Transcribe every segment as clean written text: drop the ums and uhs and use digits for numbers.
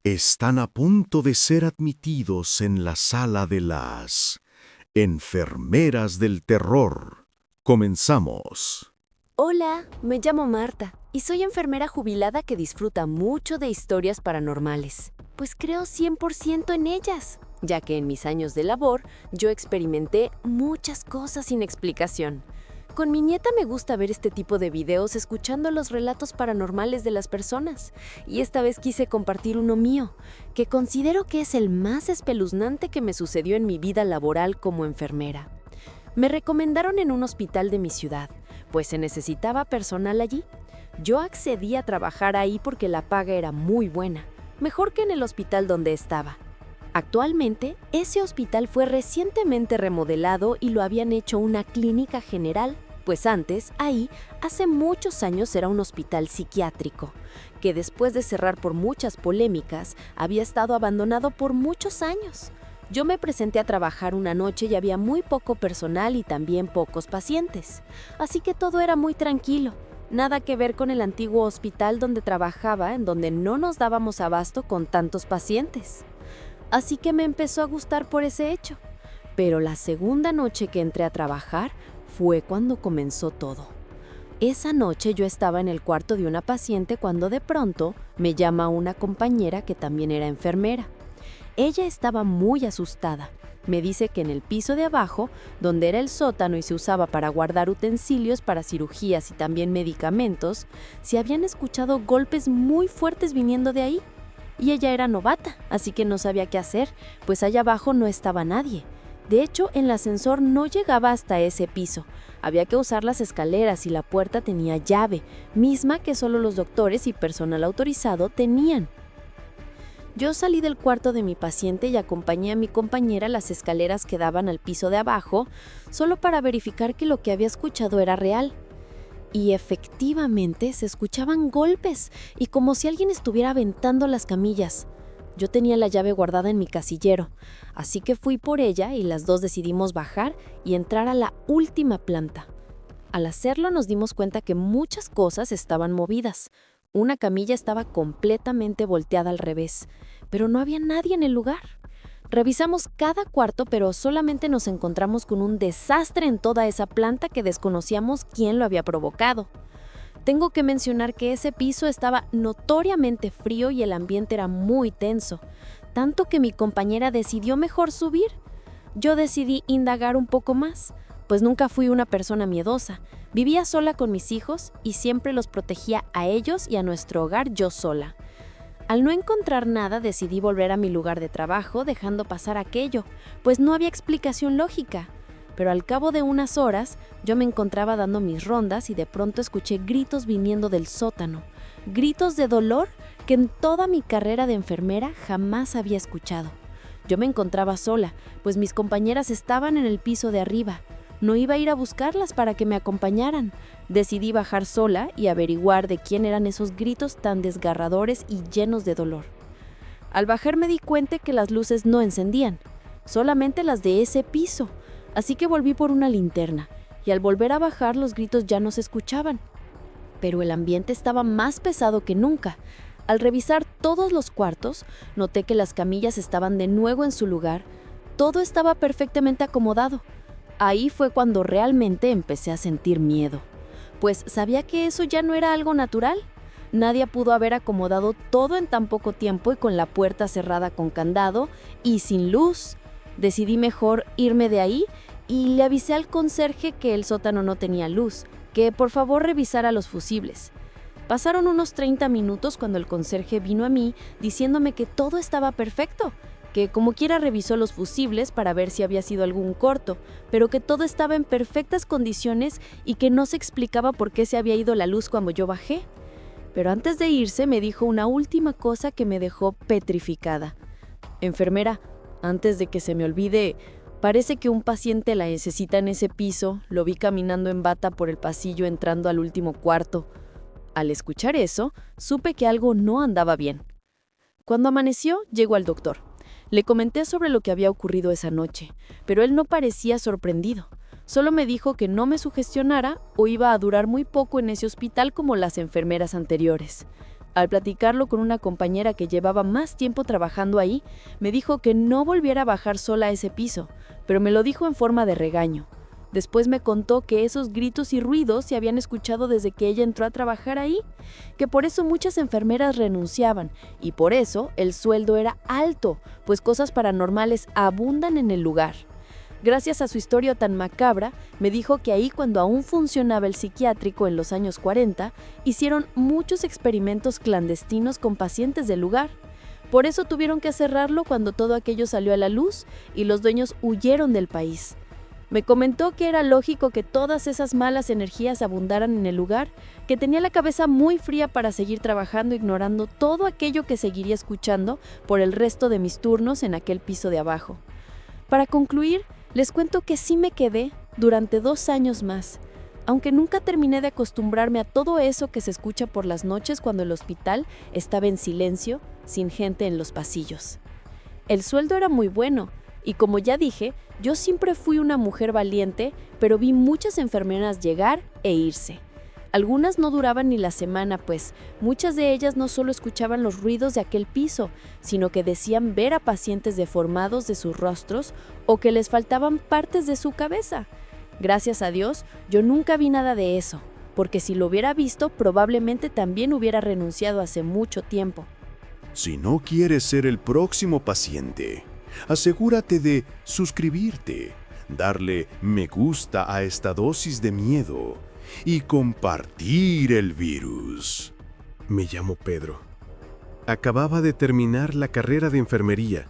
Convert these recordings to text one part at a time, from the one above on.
Están a punto de ser admitidos en la sala de las enfermeras del terror. Comenzamos. Hola, me llamo Marta y soy enfermera jubilada que disfruta mucho de historias paranormales, pues creo 100% en ellas, ya que en mis años de labor yo experimenté muchas cosas sin explicación. Con mi nieta me gusta ver este tipo de videos escuchando los relatos paranormales de las personas, y esta vez quise compartir uno mío, que considero que es el más espeluznante que me sucedió en mi vida laboral como enfermera. Me recomendaron en un hospital de mi ciudad, pues se necesitaba personal allí. Yo accedí a trabajar ahí porque la paga era muy buena, mejor que en el hospital donde estaba. Actualmente, ese hospital fue recientemente remodelado y lo habían hecho una clínica general, pues antes, ahí, hace muchos años era un hospital psiquiátrico, que después de cerrar por muchas polémicas, había estado abandonado por muchos años. Yo me presenté a trabajar una noche y había muy poco personal y también pocos pacientes, así que todo era muy tranquilo. Nada que ver con el antiguo hospital donde trabajaba, en donde no nos dábamos abasto con tantos pacientes. Así que me empezó a gustar por ese hecho. Pero la segunda noche que entré a trabajar fue cuando comenzó todo. Esa noche yo estaba en el cuarto de una paciente cuando de pronto me llama una compañera que también era enfermera. Ella estaba muy asustada. Me dice que en el piso de abajo, donde era el sótano y se usaba para guardar utensilios para cirugías y también medicamentos, se habían escuchado golpes muy fuertes viniendo de ahí. Y ella era novata, así que no sabía qué hacer, pues allá abajo no estaba nadie. De hecho, el ascensor no llegaba hasta ese piso. Había que usar las escaleras y la puerta tenía llave, misma que solo los doctores y personal autorizado tenían. Yo salí del cuarto de mi paciente y acompañé a mi compañera a las escaleras que daban al piso de abajo, solo para verificar que lo que había escuchado era real. Y efectivamente se escuchaban golpes y como si alguien estuviera aventando las camillas. Yo tenía la llave guardada en mi casillero, así que fui por ella y las dos decidimos bajar y entrar a la última planta. Al hacerlo nos dimos cuenta que muchas cosas estaban movidas. Una camilla estaba completamente volteada al revés, pero no había nadie en el lugar. Revisamos cada cuarto, pero solamente nos encontramos con un desastre en toda esa planta que desconocíamos quién lo había provocado. Tengo que mencionar que ese piso estaba notoriamente frío y el ambiente era muy tenso, tanto que mi compañera decidió mejor subir. Yo decidí indagar un poco más, pues nunca fui una persona miedosa. Vivía sola con mis hijos y siempre los protegía a ellos y a nuestro hogar yo sola. Al no encontrar nada, decidí volver a mi lugar de trabajo, dejando pasar aquello, pues no había explicación lógica. Pero al cabo de unas horas, yo me encontraba dando mis rondas y de pronto escuché gritos viniendo del sótano. Gritos de dolor que en toda mi carrera de enfermera jamás había escuchado. Yo me encontraba sola, pues mis compañeras estaban en el piso de arriba. No iba a ir a buscarlas para que me acompañaran. Decidí bajar sola y averiguar de quién eran esos gritos tan desgarradores y llenos de dolor. Al bajar me di cuenta que las luces no encendían, solamente las de ese piso, así que volví por una linterna, y al volver a bajar los gritos ya no se escuchaban. Pero el ambiente estaba más pesado que nunca. Al revisar todos los cuartos, noté que las camillas estaban de nuevo en su lugar. Todo estaba perfectamente acomodado. Ahí fue cuando realmente empecé a sentir miedo, pues sabía que eso ya no era algo natural. Nadie pudo haber acomodado todo en tan poco tiempo y con la puerta cerrada con candado y sin luz. Decidí mejor irme de ahí y le avisé al conserje que el sótano no tenía luz, que por favor revisara los fusibles. Pasaron unos 30 minutos cuando el conserje vino a mí diciéndome que todo estaba perfecto, que como quiera revisó los fusibles para ver si había sido algún corto, pero que todo estaba en perfectas condiciones y que no se explicaba por qué se había ido la luz cuando yo bajé. Pero antes de irse me dijo una última cosa que me dejó petrificada. Enfermera, antes de que se me olvide, parece que un paciente la necesita en ese piso. Lo vi caminando en bata por el pasillo entrando al último cuarto. Al escuchar eso, supe que algo no andaba bien. Cuando amaneció, llegó al doctor. Le comenté sobre lo que había ocurrido esa noche, pero él no parecía sorprendido. Solo me dijo que no me sugestionara o iba a durar muy poco en ese hospital como las enfermeras anteriores. Al platicarlo con una compañera que llevaba más tiempo trabajando ahí, me dijo que no volviera a bajar sola a ese piso, pero me lo dijo en forma de regaño. Después me contó que esos gritos y ruidos se habían escuchado desde que ella entró a trabajar ahí, que por eso muchas enfermeras renunciaban y por eso el sueldo era alto, pues cosas paranormales abundan en el lugar. Gracias a su historia tan macabra, me dijo que ahí, cuando aún funcionaba el psiquiátrico en los años 40, hicieron muchos experimentos clandestinos con pacientes del lugar. Por eso tuvieron que cerrarlo cuando todo aquello salió a la luz y los dueños huyeron del país. Me comentó que era lógico que todas esas malas energías abundaran en el lugar, que tenía la cabeza muy fría para seguir trabajando, ignorando todo aquello que seguiría escuchando por el resto de mis turnos en aquel piso de abajo. Para concluir, les cuento que sí me quedé durante 2 años más, aunque nunca terminé de acostumbrarme a todo eso que se escucha por las noches cuando el hospital estaba en silencio, sin gente en los pasillos. El sueldo era muy bueno, y como ya dije, yo siempre fui una mujer valiente, pero vi muchas enfermeras llegar e irse. Algunas no duraban ni la semana, pues muchas de ellas no solo escuchaban los ruidos de aquel piso, sino que decían ver a pacientes deformados de sus rostros o que les faltaban partes de su cabeza. Gracias a Dios, yo nunca vi nada de eso, porque si lo hubiera visto, probablemente también hubiera renunciado hace mucho tiempo. Si no quieres ser el próximo paciente, asegúrate de suscribirte, darle me gusta a esta dosis de miedo y compartir el virus. Me llamo Pedro. Acababa de terminar la carrera de enfermería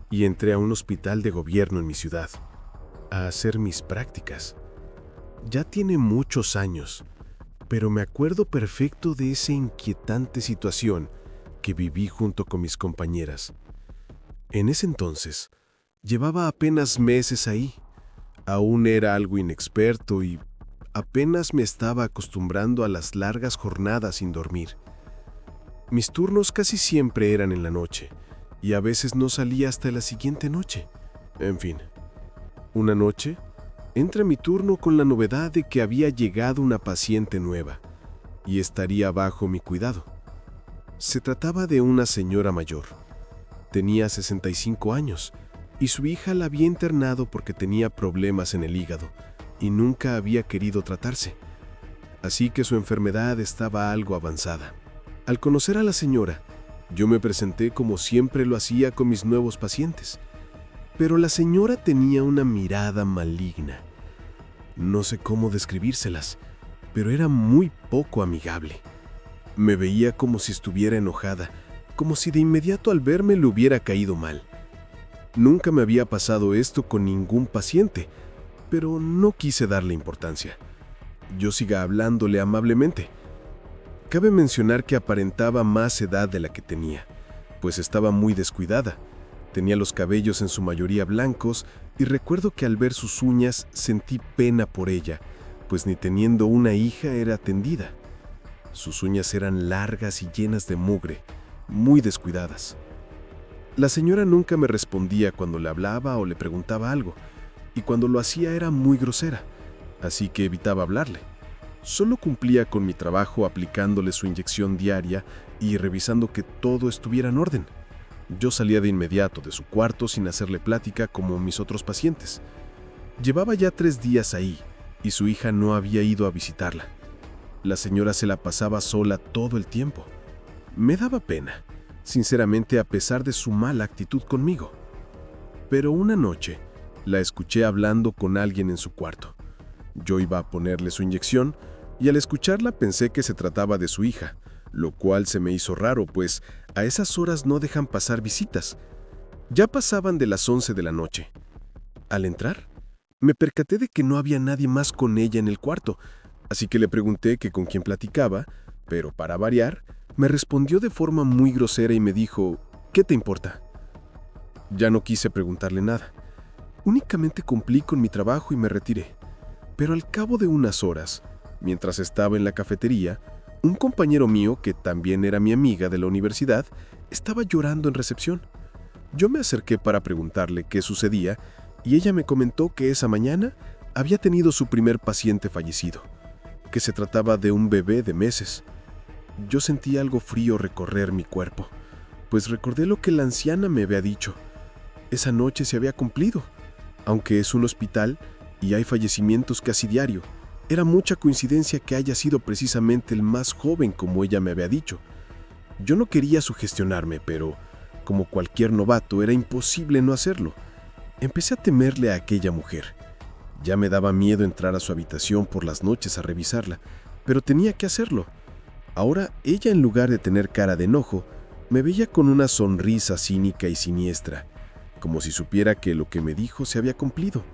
y entré a un hospital de gobierno en mi ciudad a hacer mis prácticas. Ya tiene muchos años, pero me acuerdo perfecto de esa inquietante situación que viví junto con mis compañeras. En ese entonces, llevaba apenas meses ahí. Aún era algo inexperto y apenas me estaba acostumbrando a las largas jornadas sin dormir. Mis turnos casi siempre eran en la noche, y a veces no salía hasta la siguiente noche. En fin, una noche, entra mi turno con la novedad de que había llegado una paciente nueva, y estaría bajo mi cuidado. Se trataba de una señora mayor. Tenía 65 años, y su hija la había internado porque tenía problemas en el hígado, y nunca había querido tratarse. Así que su enfermedad estaba algo avanzada. Al conocer a la señora, yo me presenté como siempre lo hacía con mis nuevos pacientes. Pero la señora tenía una mirada maligna. No sé cómo describírselas, pero era muy poco amigable. Me veía como si estuviera enojada, como si de inmediato al verme le hubiera caído mal. Nunca me había pasado esto con ningún paciente, pero no quise darle importancia. Yo seguía hablándole amablemente. Cabe mencionar que aparentaba más edad de la que tenía, pues estaba muy descuidada. Tenía los cabellos en su mayoría blancos y recuerdo que al ver sus uñas sentí pena por ella, pues ni teniendo una hija era atendida. Sus uñas eran largas y llenas de mugre, muy descuidadas. La señora nunca me respondía cuando le hablaba o le preguntaba algo, y cuando lo hacía era muy grosera, así que evitaba hablarle. Solo cumplía con mi trabajo aplicándole su inyección diaria y revisando que todo estuviera en orden. Yo salía de inmediato de su cuarto sin hacerle plática como mis otros pacientes. Llevaba ya 3 días ahí y su hija no había ido a visitarla. La señora se la pasaba sola todo el tiempo. Me daba pena, sinceramente, a pesar de su mala actitud conmigo. Pero una noche la escuché hablando con alguien en su cuarto. Yo iba a ponerle su inyección y al escucharla pensé que se trataba de su hija, lo cual se me hizo raro, pues a esas horas no dejan pasar visitas. Ya pasaban de las 11 de la noche. Al entrar, me percaté de que no había nadie más con ella en el cuarto, así que le pregunté que con quién platicaba, pero para variar, me respondió de forma muy grosera y me dijo, ¿qué te importa? Ya no quise preguntarle nada. Únicamente cumplí con mi trabajo y me retiré. Pero al cabo de unas horas, mientras estaba en la cafetería, un compañero mío, que también era mi amiga de la universidad, estaba llorando en recepción. Yo me acerqué para preguntarle qué sucedía y ella me comentó que esa mañana había tenido su primer paciente fallecido, que se trataba de un bebé de meses. Yo sentí algo frío recorrer mi cuerpo, pues recordé lo que la anciana me había dicho. Esa noche se había cumplido. Aunque es un hospital y hay fallecimientos casi diario, era mucha coincidencia que haya sido precisamente el más joven como ella me había dicho. Yo no quería sugestionarme, pero como cualquier novato era imposible no hacerlo. Empecé a temerle a aquella mujer. Ya me daba miedo entrar a su habitación por las noches a revisarla, pero tenía que hacerlo. Ahora ella, en lugar de tener cara de enojo, me veía con una sonrisa cínica y siniestra, como si supiera que lo que me dijo se había cumplido,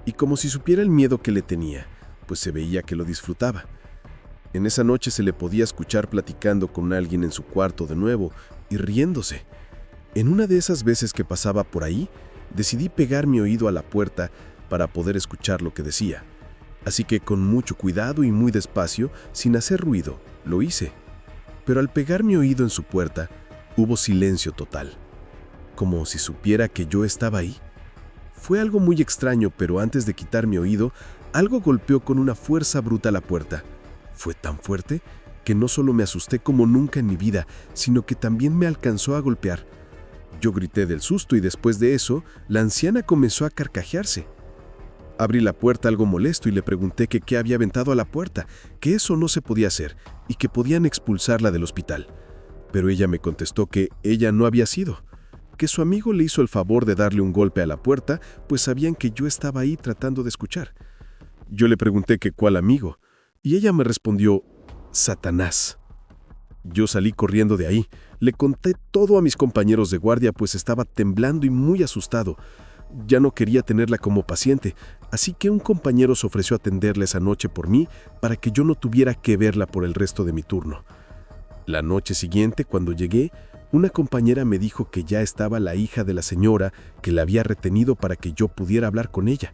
y como si supiera el miedo que le tenía, pues se veía que lo disfrutaba. En esa noche se le podía escuchar platicando con alguien en su cuarto de nuevo y riéndose. En una de esas veces que pasaba por ahí, decidí pegar mi oído a la puerta para poder escuchar lo que decía. Así que con mucho cuidado y muy despacio, sin hacer ruido, lo hice. Pero al pegar mi oído en su puerta, hubo silencio total, como si supiera que yo estaba ahí. Fue algo muy extraño, pero antes de quitar mi oído, algo golpeó con una fuerza bruta la puerta. Fue tan fuerte que no solo me asusté como nunca en mi vida, sino que también me alcanzó a golpear. Yo grité del susto y después de eso, la anciana comenzó a carcajearse. Abrí la puerta algo molesto y le pregunté que qué había aventado a la puerta, que eso no se podía hacer y que podían expulsarla del hospital. Pero ella me contestó que ella no había sido, que su amigo le hizo el favor de darle un golpe a la puerta, pues sabían que yo estaba ahí tratando de escuchar. Yo le pregunté que cuál amigo, y ella me respondió, Satanás. Yo salí corriendo de ahí, le conté todo a mis compañeros de guardia, pues estaba temblando y muy asustado. Ya no quería tenerla como paciente, así que un compañero se ofreció a atenderla esa noche por mí para que yo no tuviera que verla por el resto de mi turno. La noche siguiente, cuando llegué, una compañera me dijo que ya estaba la hija de la señora que la había retenido para que yo pudiera hablar con ella.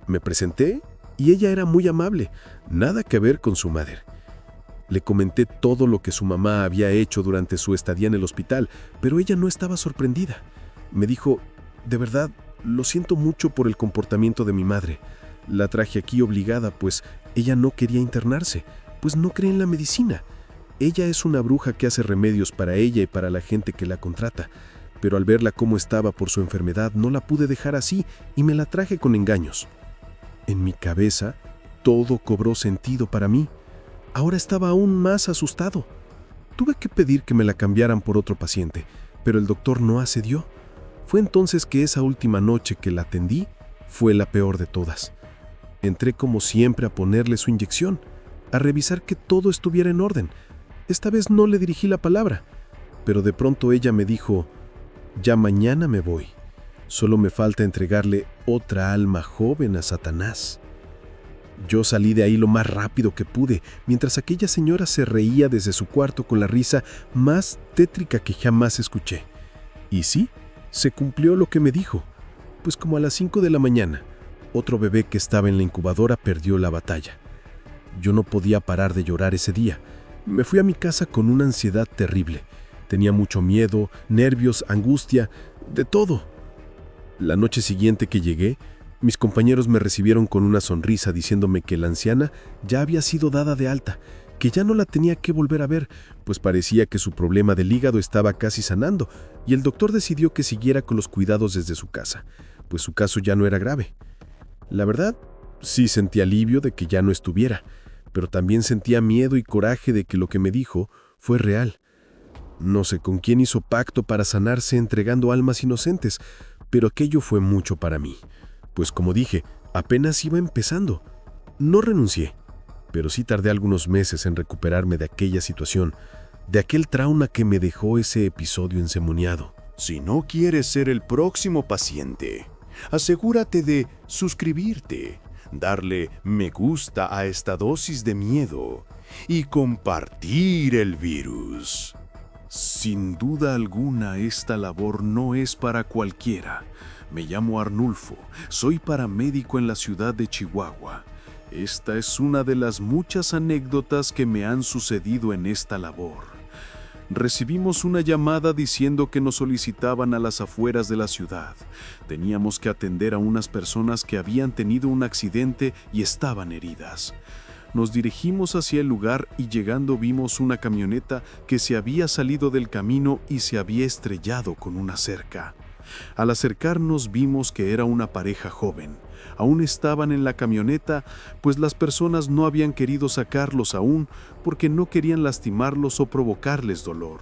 Me presenté y ella era muy amable, nada que ver con su madre. Le comenté todo lo que su mamá había hecho durante su estadía en el hospital, pero ella no estaba sorprendida. Me dijo, de verdad, lo siento mucho por el comportamiento de mi madre. La traje aquí obligada, pues ella no quería internarse, pues no cree en la medicina. Ella es una bruja que hace remedios para ella y para la gente que la contrata, pero al verla cómo estaba por su enfermedad no la pude dejar así y me la traje con engaños. En mi cabeza, todo cobró sentido para mí. Ahora estaba aún más asustado. Tuve que pedir que me la cambiaran por otro paciente, pero el doctor no accedió. Fue entonces que esa última noche que la atendí fue la peor de todas. Entré como siempre a ponerle su inyección, a revisar que todo estuviera en orden. Esta vez no le dirigí la palabra, pero de pronto ella me dijo, ya mañana me voy. Solo me falta entregarle otra alma joven a Satanás. Yo salí de ahí lo más rápido que pude, mientras aquella señora se reía desde su cuarto con la risa más tétrica que jamás escuché. Y sí, se cumplió lo que me dijo, pues como a las 5 de la mañana, otro bebé que estaba en la incubadora perdió la batalla. Yo no podía parar de llorar ese día. Me fui a mi casa con una ansiedad terrible. Tenía mucho miedo, nervios, angustia, de todo. La noche siguiente que llegué, mis compañeros me recibieron con una sonrisa diciéndome que la anciana ya había sido dada de alta, que ya no la tenía que volver a ver, pues parecía que su problema del hígado estaba casi sanando, y el doctor decidió que siguiera con los cuidados desde su casa, pues su caso ya no era grave. La verdad, sí sentí alivio de que ya no estuviera, pero también sentía miedo y coraje de que lo que me dijo fue real. No sé con quién hizo pacto para sanarse entregando almas inocentes, pero aquello fue mucho para mí, pues como dije, apenas iba empezando. No renuncié, pero sí tardé algunos meses en recuperarme de aquella situación, de aquel trauma que me dejó ese episodio endemoniado. Si no quieres ser el próximo paciente, asegúrate de suscribirte, darle me gusta a esta dosis de miedo y compartir el virus. Sin duda alguna, esta labor no es para cualquiera. Me llamo Arnulfo, soy paramédico en la ciudad de Chihuahua. Esta es una de las muchas anécdotas que me han sucedido en esta labor. Recibimos una llamada diciendo que nos solicitaban a las afueras de la ciudad. Teníamos que atender a unas personas que habían tenido un accidente y estaban heridas. Nos dirigimos hacia el lugar y llegando vimos una camioneta que se había salido del camino y se había estrellado con una cerca. Al acercarnos vimos que era una pareja joven. Aún estaban en la camioneta, pues las personas no habían querido sacarlos aún porque no querían lastimarlos o provocarles dolor.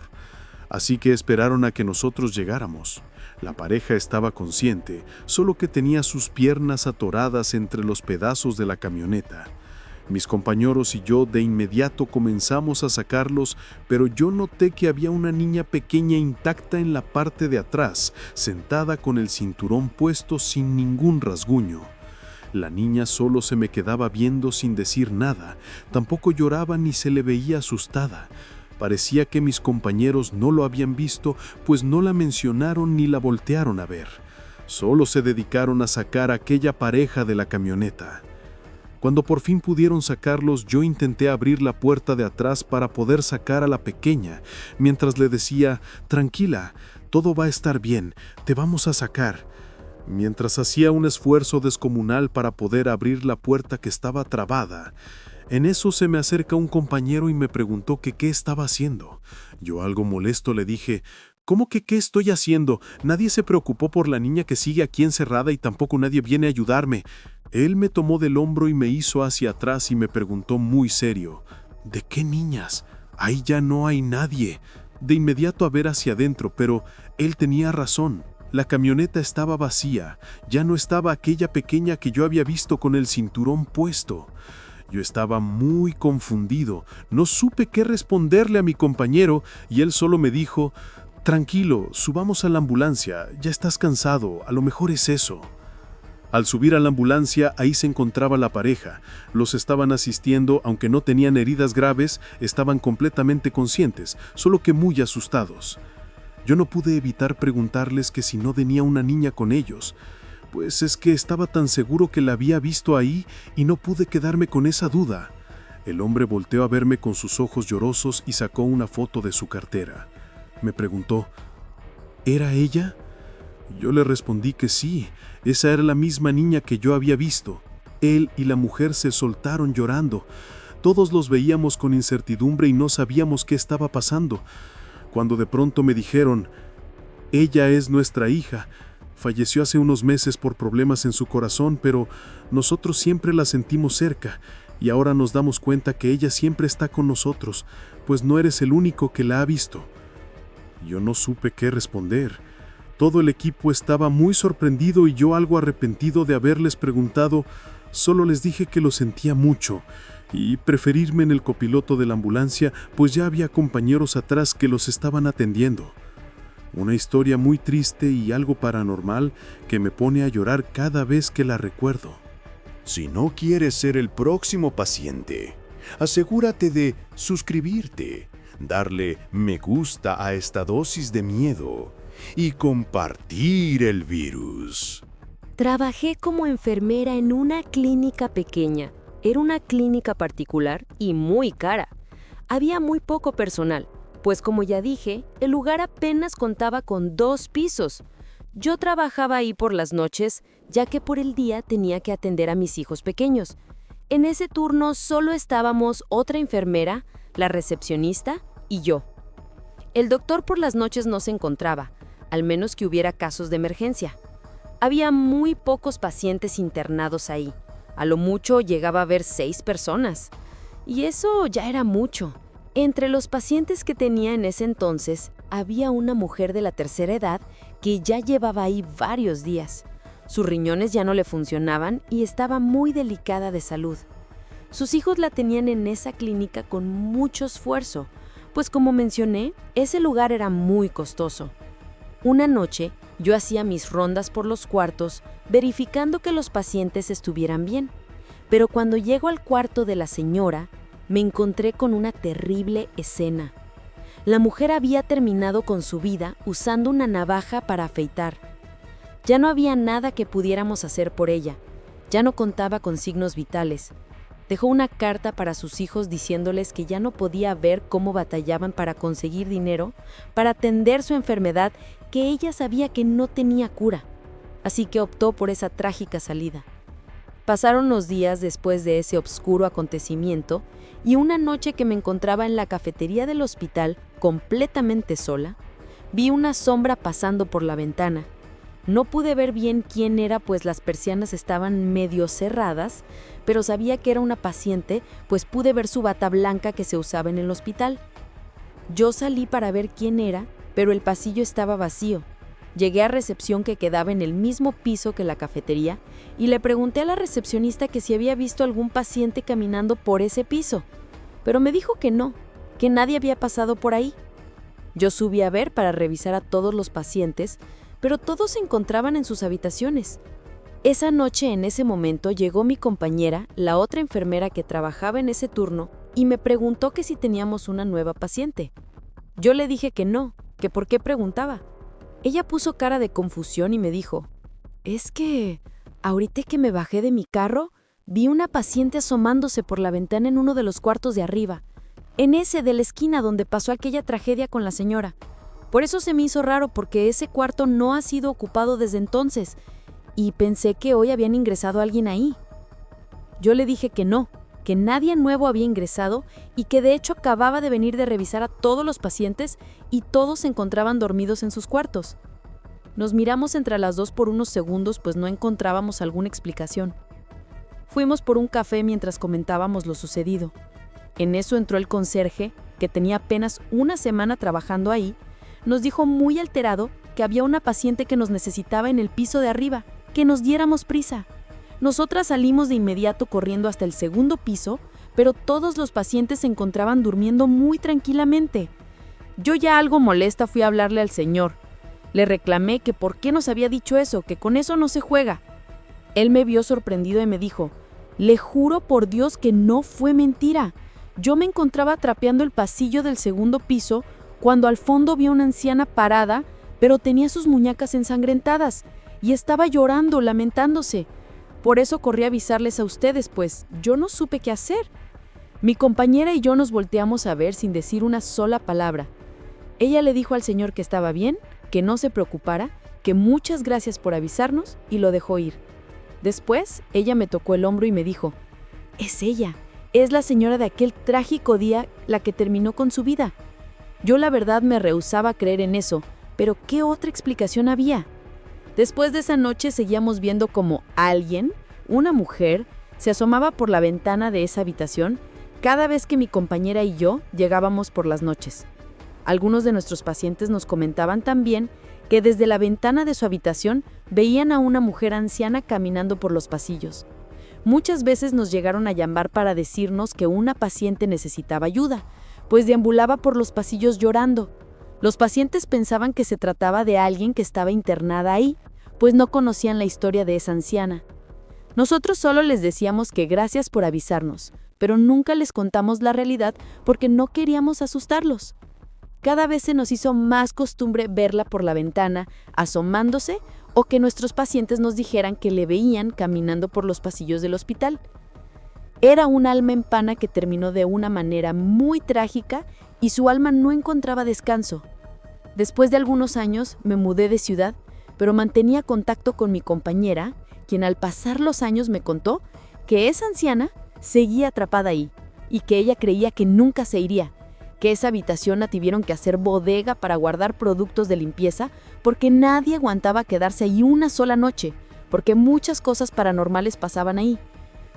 Así que esperaron a que nosotros llegáramos. La pareja estaba consciente, solo que tenía sus piernas atoradas entre los pedazos de la camioneta. Mis compañeros y yo de inmediato comenzamos a sacarlos, pero yo noté que había una niña pequeña intacta en la parte de atrás, sentada con el cinturón puesto sin ningún rasguño. La niña solo se me quedaba viendo sin decir nada, tampoco lloraba ni se le veía asustada. Parecía que mis compañeros no lo habían visto, pues no la mencionaron ni la voltearon a ver. Solo se dedicaron a sacar a aquella pareja de la camioneta. Cuando por fin pudieron sacarlos, yo intenté abrir la puerta de atrás para poder sacar a la pequeña, mientras le decía, «Tranquila, todo va a estar bien, te vamos a sacar». Mientras hacía un esfuerzo descomunal para poder abrir la puerta que estaba trabada, en eso se me acerca un compañero y me preguntó que qué estaba haciendo. Yo algo molesto le dije, «¿Cómo que qué estoy haciendo? Nadie se preocupó por la niña que sigue aquí encerrada y tampoco nadie viene a ayudarme». Él me tomó del hombro y me hizo hacia atrás y me preguntó muy serio, «¿De qué niñas? Ahí ya no hay nadie». De inmediato a ver hacia adentro, pero él tenía razón. La camioneta estaba vacía, ya no estaba aquella pequeña que yo había visto con el cinturón puesto. Yo estaba muy confundido, no supe qué responderle a mi compañero y él solo me dijo, «Tranquilo, subamos a la ambulancia, ya estás cansado, a lo mejor es eso». Al subir a la ambulancia, ahí se encontraba la pareja. Los estaban asistiendo, aunque no tenían heridas graves, estaban completamente conscientes, solo que muy asustados. Yo no pude evitar preguntarles que si no venía una niña con ellos, pues es que estaba tan seguro que la había visto ahí y no pude quedarme con esa duda. El hombre volteó a verme con sus ojos llorosos y sacó una foto de su cartera. Me preguntó, ¿era ella? Yo le respondí que sí, esa era la misma niña que yo había visto. Él y la mujer se soltaron llorando. Todos los veíamos con incertidumbre y no sabíamos qué estaba pasando. Cuando de pronto me dijeron, «Ella es nuestra hija. Falleció hace unos meses por problemas en su corazón, pero nosotros siempre la sentimos cerca y ahora nos damos cuenta que ella siempre está con nosotros, pues no eres el único que la ha visto». Yo no supe qué responder. Todo el equipo estaba muy sorprendido y yo algo arrepentido de haberles preguntado. Solo les dije que lo sentía mucho y preferirme en el copiloto de la ambulancia, pues ya había compañeros atrás que los estaban atendiendo. Una historia muy triste y algo paranormal que me pone a llorar cada vez que la recuerdo. Si no quieres ser el próximo paciente, asegúrate de suscribirte, darle me gusta a esta dosis de miedo y compartir el virus. Trabajé como enfermera en una clínica pequeña. Era una clínica particular y muy cara. Había muy poco personal, pues como ya dije, el lugar apenas contaba con 2 pisos. Yo trabajaba ahí por las noches, ya que por el día tenía que atender a mis hijos pequeños. En ese turno solo estábamos otra enfermera, la recepcionista y yo. El doctor por las noches no se encontraba, al menos que hubiera casos de emergencia. Había muy pocos pacientes internados ahí. A lo mucho llegaba a haber 6 personas. Y eso ya era mucho. Entre los pacientes que tenía en ese entonces, había una mujer de la tercera edad que ya llevaba ahí varios días. Sus riñones ya no le funcionaban y estaba muy delicada de salud. Sus hijos la tenían en esa clínica con mucho esfuerzo, pues como mencioné, ese lugar era muy costoso. Una noche, yo hacía mis rondas por los cuartos, verificando que los pacientes estuvieran bien. Pero cuando llego al cuarto de la señora, me encontré con una terrible escena. La mujer había terminado con su vida usando una navaja para afeitar. Ya no había nada que pudiéramos hacer por ella. Ya no contaba con signos vitales. Dejó una carta para sus hijos diciéndoles que ya no podía ver cómo batallaban para conseguir dinero para atender su enfermedad que ella sabía que no tenía cura. Así que optó por esa trágica salida. Pasaron los días después de ese obscuro acontecimiento y una noche que me encontraba en la cafetería del hospital completamente sola, vi una sombra pasando por la ventana. No pude ver bien quién era, pues las persianas estaban medio cerradas, pero sabía que era una paciente, pues pude ver su bata blanca que se usaba en el hospital. Yo salí para ver quién era, pero el pasillo estaba vacío. Llegué a recepción, que quedaba en el mismo piso que la cafetería, y le pregunté a la recepcionista que si había visto algún paciente caminando por ese piso, pero me dijo que no, que nadie había pasado por ahí. Yo subí a ver para revisar a todos los pacientes, pero todos se encontraban en sus habitaciones. Esa noche, en ese momento, llegó mi compañera, la otra enfermera que trabajaba en ese turno, y me preguntó que si teníamos una nueva paciente. Yo le dije que no, que por qué preguntaba. Ella puso cara de confusión y me dijo: «Es que, ahorita que me bajé de mi carro, vi una paciente asomándose por la ventana en uno de los cuartos de arriba, en ese de la esquina donde pasó aquella tragedia con la señora. Por eso se me hizo raro, porque ese cuarto no ha sido ocupado desde entonces, y pensé que hoy habían ingresado a alguien ahí». Yo le dije que no, que nadie nuevo había ingresado y que de hecho acababa de venir de revisar a todos los pacientes y todos se encontraban dormidos en sus cuartos. Nos miramos entre las dos por unos segundos, pues no encontrábamos alguna explicación. Fuimos por un café mientras comentábamos lo sucedido. En eso entró el conserje, que tenía apenas una semana trabajando ahí. Nos dijo muy alterado que había una paciente que nos necesitaba en el piso de arriba, que nos diéramos prisa. Nosotras salimos de inmediato corriendo hasta el segundo piso, pero todos los pacientes se encontraban durmiendo muy tranquilamente. Yo, ya algo molesta, fui a hablarle al señor. Le reclamé que por qué nos había dicho eso, que con eso no se juega. Él me vio sorprendido y me dijo: «Le juro por Dios que no fue mentira. Yo me encontraba trapeando el pasillo del segundo piso cuando al fondo vi a una anciana parada, pero tenía sus muñecas ensangrentadas y estaba llorando, lamentándose. Por eso corrí a avisarles a ustedes, pues yo no supe qué hacer». Mi compañera y yo nos volteamos a ver sin decir una sola palabra. Ella le dijo al señor que estaba bien, que no se preocupara, que muchas gracias por avisarnos, y lo dejó ir. Después, ella me tocó el hombro y me dijo: «Es ella, es la señora de aquel trágico día, la que terminó con su vida». Yo la verdad me rehusaba a creer en eso, pero ¿qué otra explicación había? Después de esa noche seguíamos viendo como alguien, una mujer, se asomaba por la ventana de esa habitación cada vez que mi compañera y yo llegábamos por las noches. Algunos de nuestros pacientes nos comentaban también que desde la ventana de su habitación veían a una mujer anciana caminando por los pasillos. Muchas veces nos llegaron a llamar para decirnos que una paciente necesitaba ayuda, pues deambulaba por los pasillos llorando. Los pacientes pensaban que se trataba de alguien que estaba internada ahí, pues no conocían la historia de esa anciana. Nosotros solo les decíamos que gracias por avisarnos, pero nunca les contamos la realidad porque no queríamos asustarlos. Cada vez se nos hizo más costumbre verla por la ventana, asomándose, o que nuestros pacientes nos dijeran que le veían caminando por los pasillos del hospital. Era un alma en pena que terminó de una manera muy trágica y su alma no encontraba descanso. Después de algunos años me mudé de ciudad, pero mantenía contacto con mi compañera, quien al pasar los años me contó que esa anciana seguía atrapada ahí y que ella creía que nunca se iría, que esa habitación la tuvieron que hacer bodega para guardar productos de limpieza porque nadie aguantaba quedarse ahí una sola noche, porque muchas cosas paranormales pasaban ahí.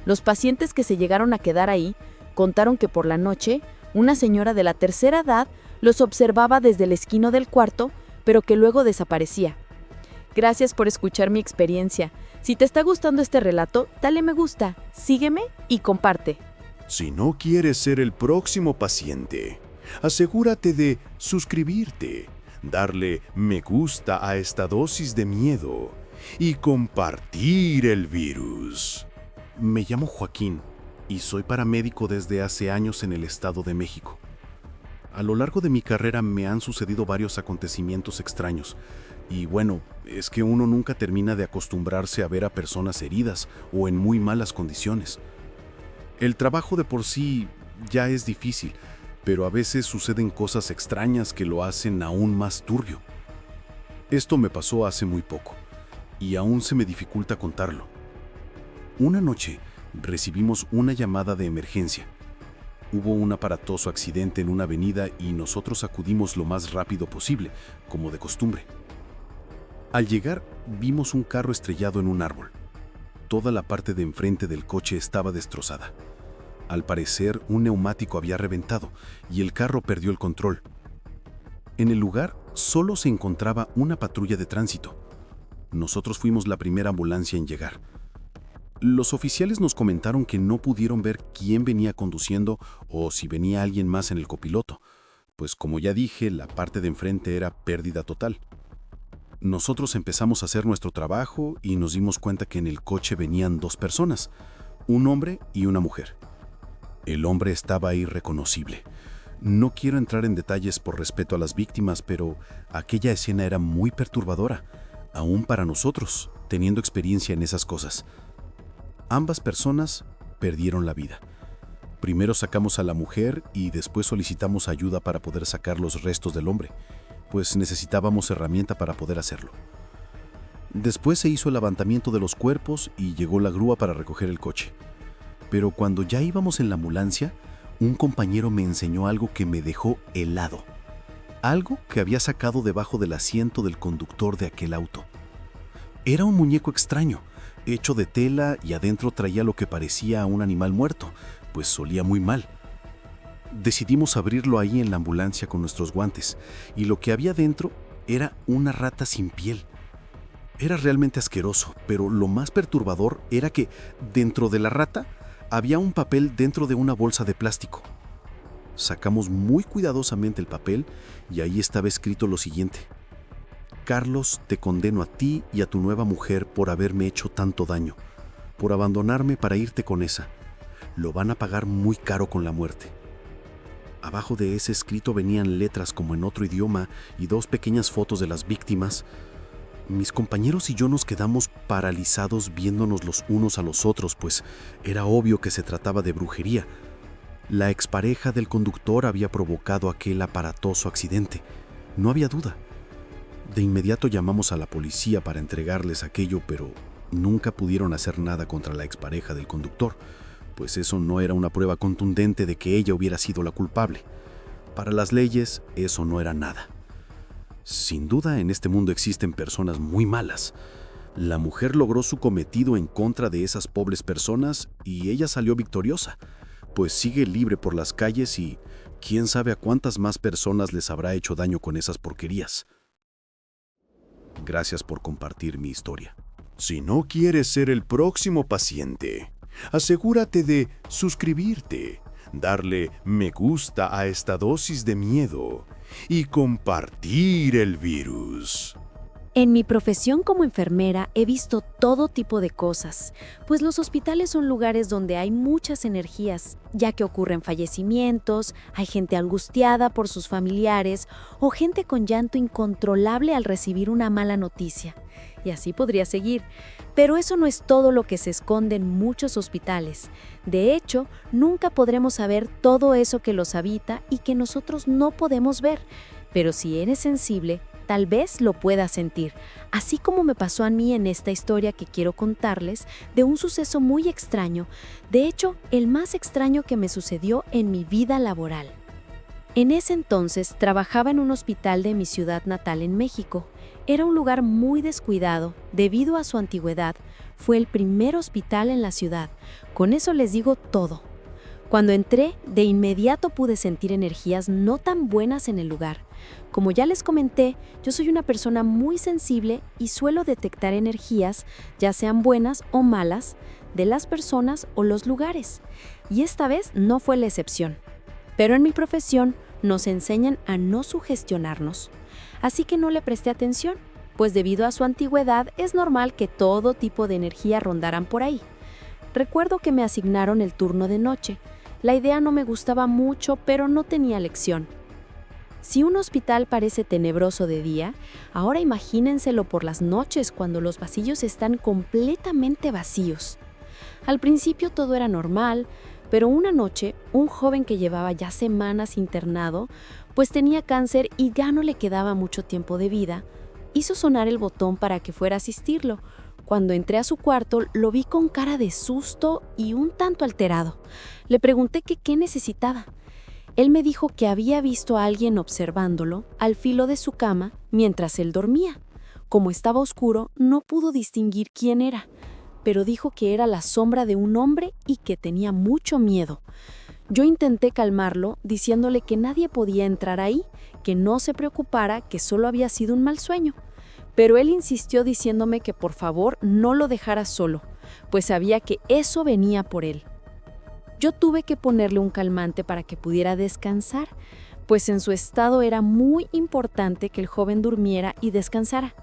Los pacientes que se llegaron a quedar ahí contaron que por la noche una señora de la tercera edad los observaba desde el esquino del cuarto, pero que luego desaparecía. Gracias por escuchar mi experiencia. Si te está gustando este relato, dale me gusta, sígueme y comparte. Si no quieres ser el próximo paciente, asegúrate de suscribirte, darle me gusta a esta dosis de miedo y compartir el virus. Me llamo Joaquín y soy paramédico desde hace años en el Estado de México. A lo largo de mi carrera me han sucedido varios acontecimientos extraños y bueno, es que uno nunca termina de acostumbrarse a ver a personas heridas o en muy malas condiciones. El trabajo de por sí ya es difícil, pero a veces suceden cosas extrañas que lo hacen aún más turbio. Esto me pasó hace muy poco y aún se me dificulta contarlo. Una noche recibimos una llamada de emergencia. Hubo un aparatoso accidente en una avenida y nosotros acudimos lo más rápido posible, como de costumbre. Al llegar, vimos un carro estrellado en un árbol. Toda la parte de enfrente del coche estaba destrozada. Al parecer, un neumático había reventado y el carro perdió el control. En el lugar solo se encontraba una patrulla de tránsito. Nosotros fuimos la primera ambulancia en llegar. Los oficiales nos comentaron que no pudieron ver quién venía conduciendo o si venía alguien más en el copiloto, pues como ya dije, la parte de enfrente era pérdida total. Nosotros empezamos a hacer nuestro trabajo y nos dimos cuenta que en el coche venían 2 personas, un hombre y una mujer. El hombre estaba irreconocible. No quiero entrar en detalles por respeto a las víctimas, pero aquella escena era muy perturbadora, aún para nosotros, teniendo experiencia en esas cosas. Ambas personas perdieron la vida. Primero sacamos a la mujer y después solicitamos ayuda para poder sacar los restos del hombre, pues necesitábamos herramienta para poder hacerlo. Después se hizo el levantamiento de los cuerpos y llegó la grúa para recoger el coche. Pero cuando ya íbamos en la ambulancia, un compañero me enseñó algo que me dejó helado. Algo que había sacado debajo del asiento del conductor de aquel auto. Era un muñeco extraño, hecho de tela y adentro traía lo que parecía a un animal muerto, pues olía muy mal. Decidimos abrirlo ahí en la ambulancia con nuestros guantes, y lo que había dentro era una rata sin piel. Era realmente asqueroso, pero lo más perturbador era que dentro de la rata había un papel dentro de una bolsa de plástico. Sacamos muy cuidadosamente el papel y ahí estaba escrito lo siguiente: Carlos, te condeno a ti y a tu nueva mujer por haberme hecho tanto daño, por abandonarme para irte con esa. Lo van a pagar muy caro con la muerte. Abajo de ese escrito venían letras como en otro idioma y 2 pequeñas fotos de las víctimas. Mis compañeros y yo nos quedamos paralizados viéndonos los unos a los otros, pues era obvio que se trataba de brujería. La expareja del conductor había provocado aquel aparatoso accidente. No había duda. De inmediato llamamos a la policía para entregarles aquello, pero nunca pudieron hacer nada contra la expareja del conductor, pues eso no era una prueba contundente de que ella hubiera sido la culpable. Para las leyes, eso no era nada. Sin duda, en este mundo existen personas muy malas. La mujer logró su cometido en contra de esas pobres personas y ella salió victoriosa, pues sigue libre por las calles y quién sabe a cuántas más personas les habrá hecho daño con esas porquerías. Gracias por compartir mi historia. Si no quieres ser el próximo paciente, asegúrate de suscribirte, darle me gusta a esta dosis de miedo y compartir el virus. En mi profesión como enfermera he visto todo tipo de cosas, pues los hospitales son lugares donde hay muchas energías, ya que ocurren fallecimientos, hay gente angustiada por sus familiares o gente con llanto incontrolable al recibir una mala noticia. Y así podría seguir, pero eso no es todo lo que se esconde en muchos hospitales. De hecho, nunca podremos saber todo eso que los habita y que nosotros no podemos ver, pero si eres sensible, tal vez lo puedas sentir, así como me pasó a mí en esta historia que quiero contarles de un suceso muy extraño, de hecho, el más extraño que me sucedió en mi vida laboral. En ese entonces trabajaba en un hospital de mi ciudad natal en México. Era un lugar muy descuidado, debido a su antigüedad. Fue el primer hospital en la ciudad. Con eso les digo todo. Cuando entré, de inmediato pude sentir energías no tan buenas en el lugar. Como ya les comenté, yo soy una persona muy sensible y suelo detectar energías, ya sean buenas o malas, de las personas o los lugares. Y esta vez no fue la excepción. Pero en mi profesión nos enseñan a no sugestionarnos. Así que no le presté atención, pues debido a su antigüedad es normal que todo tipo de energía rondaran por ahí. Recuerdo que me asignaron el turno de noche. La idea no me gustaba mucho, pero no tenía elección. Si un hospital parece tenebroso de día, ahora imagínenselo por las noches cuando los pasillos están completamente vacíos. Al principio todo era normal, pero una noche, un joven que llevaba ya semanas internado, pues tenía cáncer y ya no le quedaba mucho tiempo de vida, hizo sonar el botón para que fuera a asistirlo, Cuando entré a su cuarto, lo vi con cara de susto y un tanto alterado. Le pregunté que qué necesitaba. Él me dijo que había visto a alguien observándolo al filo de su cama mientras él dormía. Como estaba oscuro, no pudo distinguir quién era, pero dijo que era la sombra de un hombre y que tenía mucho miedo. Yo intenté calmarlo, diciéndole que nadie podía entrar ahí, que no se preocupara, que solo había sido un mal sueño. Pero él insistió diciéndome que por favor no lo dejara solo, pues sabía que eso venía por él. Yo tuve que ponerle un calmante para que pudiera descansar, pues en su estado era muy importante que el joven durmiera y descansara.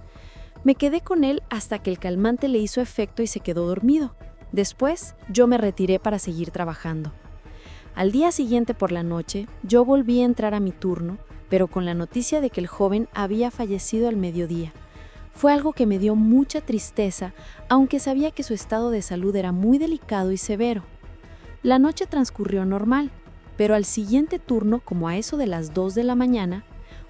Me quedé con él hasta que el calmante le hizo efecto y se quedó dormido. Después, yo me retiré para seguir trabajando. Al día siguiente por la noche, yo volví a entrar a mi turno, pero con la noticia de que el joven había fallecido al mediodía. Fue algo que me dio mucha tristeza, aunque sabía que su estado de salud era muy delicado y severo. La noche transcurrió normal, pero al siguiente turno, como a eso de las 2 de la mañana,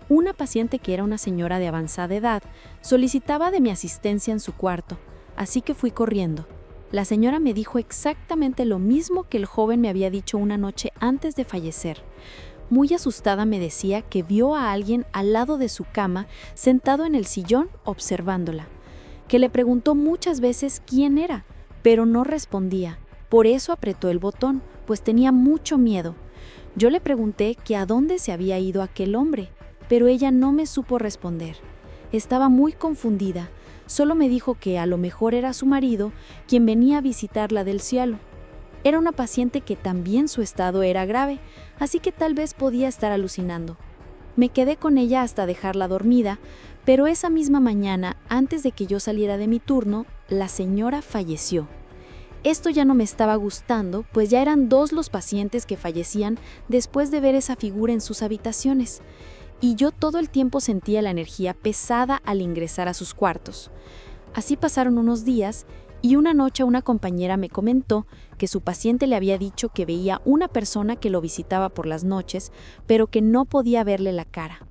una paciente que era una señora de avanzada edad solicitaba de mi asistencia en su cuarto, así que fui corriendo. La señora me dijo exactamente lo mismo que el joven me había dicho una noche antes de fallecer. Muy asustada me decía que vio a alguien al lado de su cama, sentado en el sillón, observándola, que le preguntó muchas veces quién era, pero no respondía. Por eso apretó el botón, pues tenía mucho miedo. Yo le pregunté que a dónde se había ido aquel hombre, pero ella no me supo responder. Estaba muy confundida. Solo me dijo que a lo mejor era su marido quien venía a visitarla del cielo. Era una paciente que también su estado era grave, así que tal vez podía estar alucinando. Me quedé con ella hasta dejarla dormida, pero esa misma mañana, antes de que yo saliera de mi turno, la señora falleció. Esto ya no me estaba gustando, pues ya eran 2 los pacientes que fallecían después de ver esa figura en sus habitaciones, y yo todo el tiempo sentía la energía pesada al ingresar a sus cuartos. Así pasaron unos días, y una noche una compañera me comentó que su paciente le había dicho que veía una persona que lo visitaba por las noches, pero que no podía verle la cara.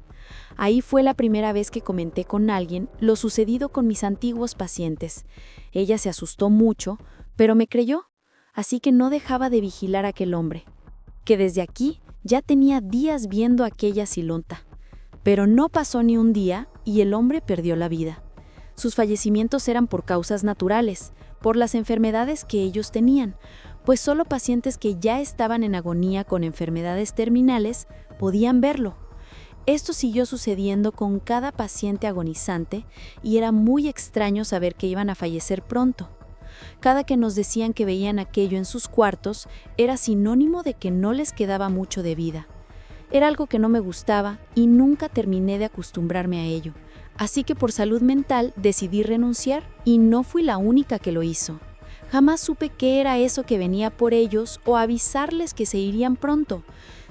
Ahí fue la primera vez que comenté con alguien lo sucedido con mis antiguos pacientes. Ella se asustó mucho, pero me creyó, así que no dejaba de vigilar a aquel hombre, que desde aquí ya tenía días viendo aquella silonta. Pero no pasó ni un día y el hombre perdió la vida. Sus fallecimientos eran por causas naturales, por las enfermedades que ellos tenían, pues solo pacientes que ya estaban en agonía con enfermedades terminales podían verlo. Esto siguió sucediendo con cada paciente agonizante y era muy extraño saber que iban a fallecer pronto. Cada que nos decían que veían aquello en sus cuartos, era sinónimo de que no les quedaba mucho de vida. Era algo que no me gustaba y nunca terminé de acostumbrarme a ello. Así que por salud mental decidí renunciar y no fui la única que lo hizo. Jamás supe qué era eso que venía por ellos o avisarles que se irían pronto,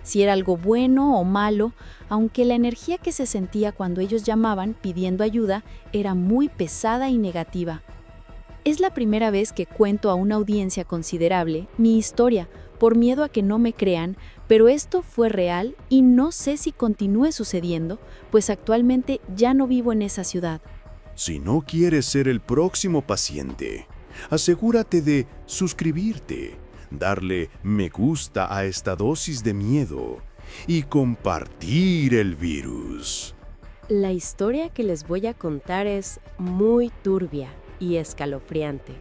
si era algo bueno o malo, aunque la energía que se sentía cuando ellos llamaban pidiendo ayuda era muy pesada y negativa. Es la primera vez que cuento a una audiencia considerable mi historia, por miedo a que no me crean, pero esto fue real y no sé si continúe sucediendo, pues actualmente ya no vivo en esa ciudad. Si no quieres ser el próximo paciente, asegúrate de suscribirte, darle me gusta a esta dosis de miedo y compartir el virus. La historia que les voy a contar es muy turbia y escalofriante.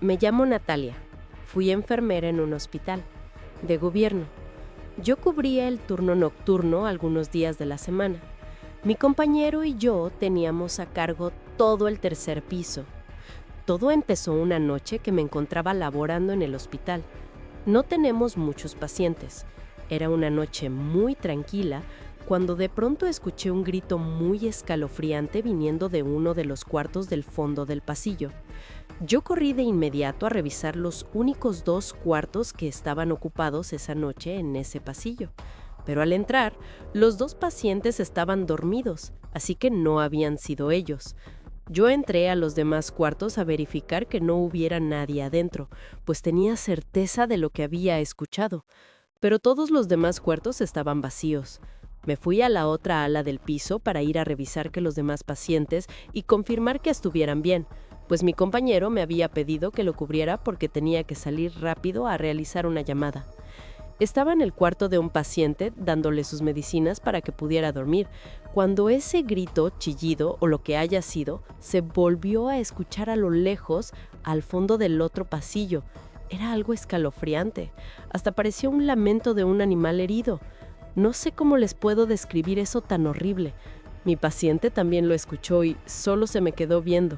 Me llamo Natalia. Fui enfermera en un hospital de gobierno. Yo cubría el turno nocturno algunos días de la semana. Mi compañero y yo teníamos a cargo todo el 3er piso. Todo empezó una noche que me encontraba laborando en el hospital. No tenemos muchos pacientes. Era una noche muy tranquila cuando de pronto escuché un grito muy escalofriante viniendo de uno de los cuartos del fondo del pasillo. Yo corrí de inmediato a revisar los únicos 2 cuartos que estaban ocupados esa noche en ese pasillo. Pero al entrar, los 2 pacientes estaban dormidos, así que no habían sido ellos. Yo entré a los demás cuartos a verificar que no hubiera nadie adentro, pues tenía certeza de lo que había escuchado. Pero todos los demás cuartos estaban vacíos. Me fui a la otra ala del piso para ir a revisar que los demás pacientes y confirmar que estuvieran bien, pues mi compañero me había pedido que lo cubriera porque tenía que salir rápido a realizar una llamada. Estaba en el cuarto de un paciente dándole sus medicinas para que pudiera dormir, cuando ese grito, chillido o lo que haya sido, se volvió a escuchar a lo lejos, al fondo del otro pasillo. Era algo escalofriante, hasta parecía un lamento de un animal herido. No sé cómo les puedo describir eso tan horrible. Mi paciente también lo escuchó y solo se me quedó viendo.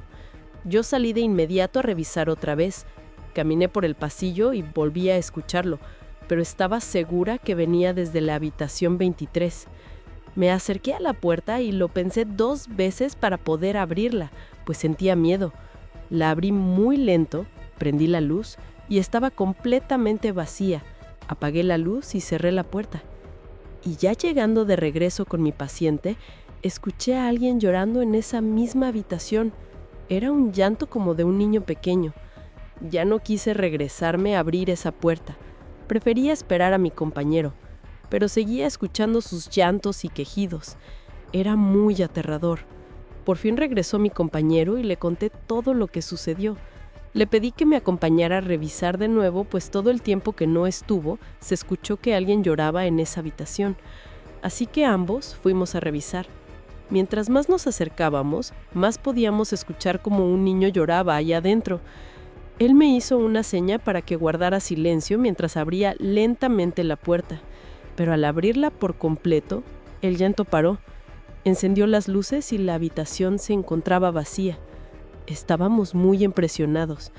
Yo salí de inmediato a revisar otra vez. Caminé por el pasillo y volví a escucharlo, pero estaba segura que venía desde la habitación 23. Me acerqué a la puerta y lo pensé 2 veces para poder abrirla, pues sentía miedo. La abrí muy lento, prendí la luz y estaba completamente vacía. Apagué la luz y cerré la puerta. Y ya llegando de regreso con mi paciente, escuché a alguien llorando en esa misma habitación. Era un llanto como de un niño pequeño. Ya no quise regresarme a abrir esa puerta. Prefería esperar a mi compañero, pero seguía escuchando sus llantos y quejidos. Era muy aterrador. Por fin regresó mi compañero y le conté todo lo que sucedió. Le pedí que me acompañara a revisar de nuevo, pues todo el tiempo que no estuvo, se escuchó que alguien lloraba en esa habitación. Así que ambos fuimos a revisar. Mientras más nos acercábamos, más podíamos escuchar como un niño lloraba allá adentro. Él me hizo una seña para que guardara silencio mientras abría lentamente la puerta, pero al abrirla por completo, el llanto paró. Encendió las luces y la habitación se encontraba vacía. Estábamos muy impresionados.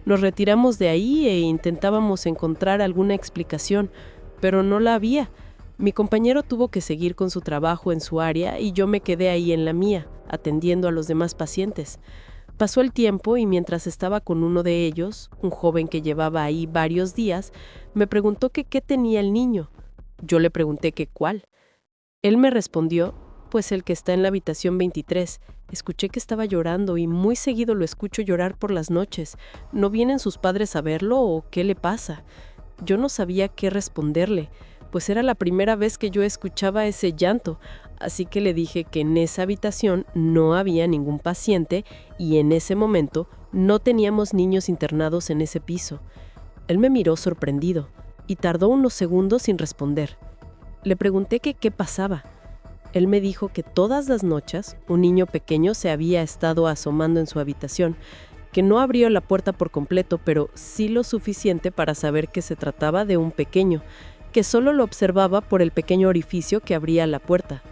Nos retiramos de ahí e intentábamos encontrar alguna explicación, pero no la había. Mi compañero tuvo que seguir con su trabajo en su área y yo me quedé ahí en la mía, atendiendo a los demás pacientes. Pasó el tiempo y mientras estaba con uno de ellos, un joven que llevaba ahí varios días, me preguntó que qué tenía el niño. Yo le pregunté que cuál. Él me respondió, pues el que está en la habitación 23. Escuché que estaba llorando y muy seguido lo escucho llorar por las noches. ¿No vienen sus padres a verlo o qué le pasa? Yo no sabía qué responderle, pues era la primera vez que yo escuchaba ese llanto, así que le dije que en esa habitación no había ningún paciente y en ese momento no teníamos niños internados en ese piso. Él me miró sorprendido y tardó unos segundos sin responder. Le pregunté que qué pasaba. Él me dijo que todas las noches un niño pequeño se había estado asomando en su habitación, que no abrió la puerta por completo, pero sí lo suficiente para saber que se trataba de un pequeño, que solo lo observaba por el pequeño orificio que abría la puerta,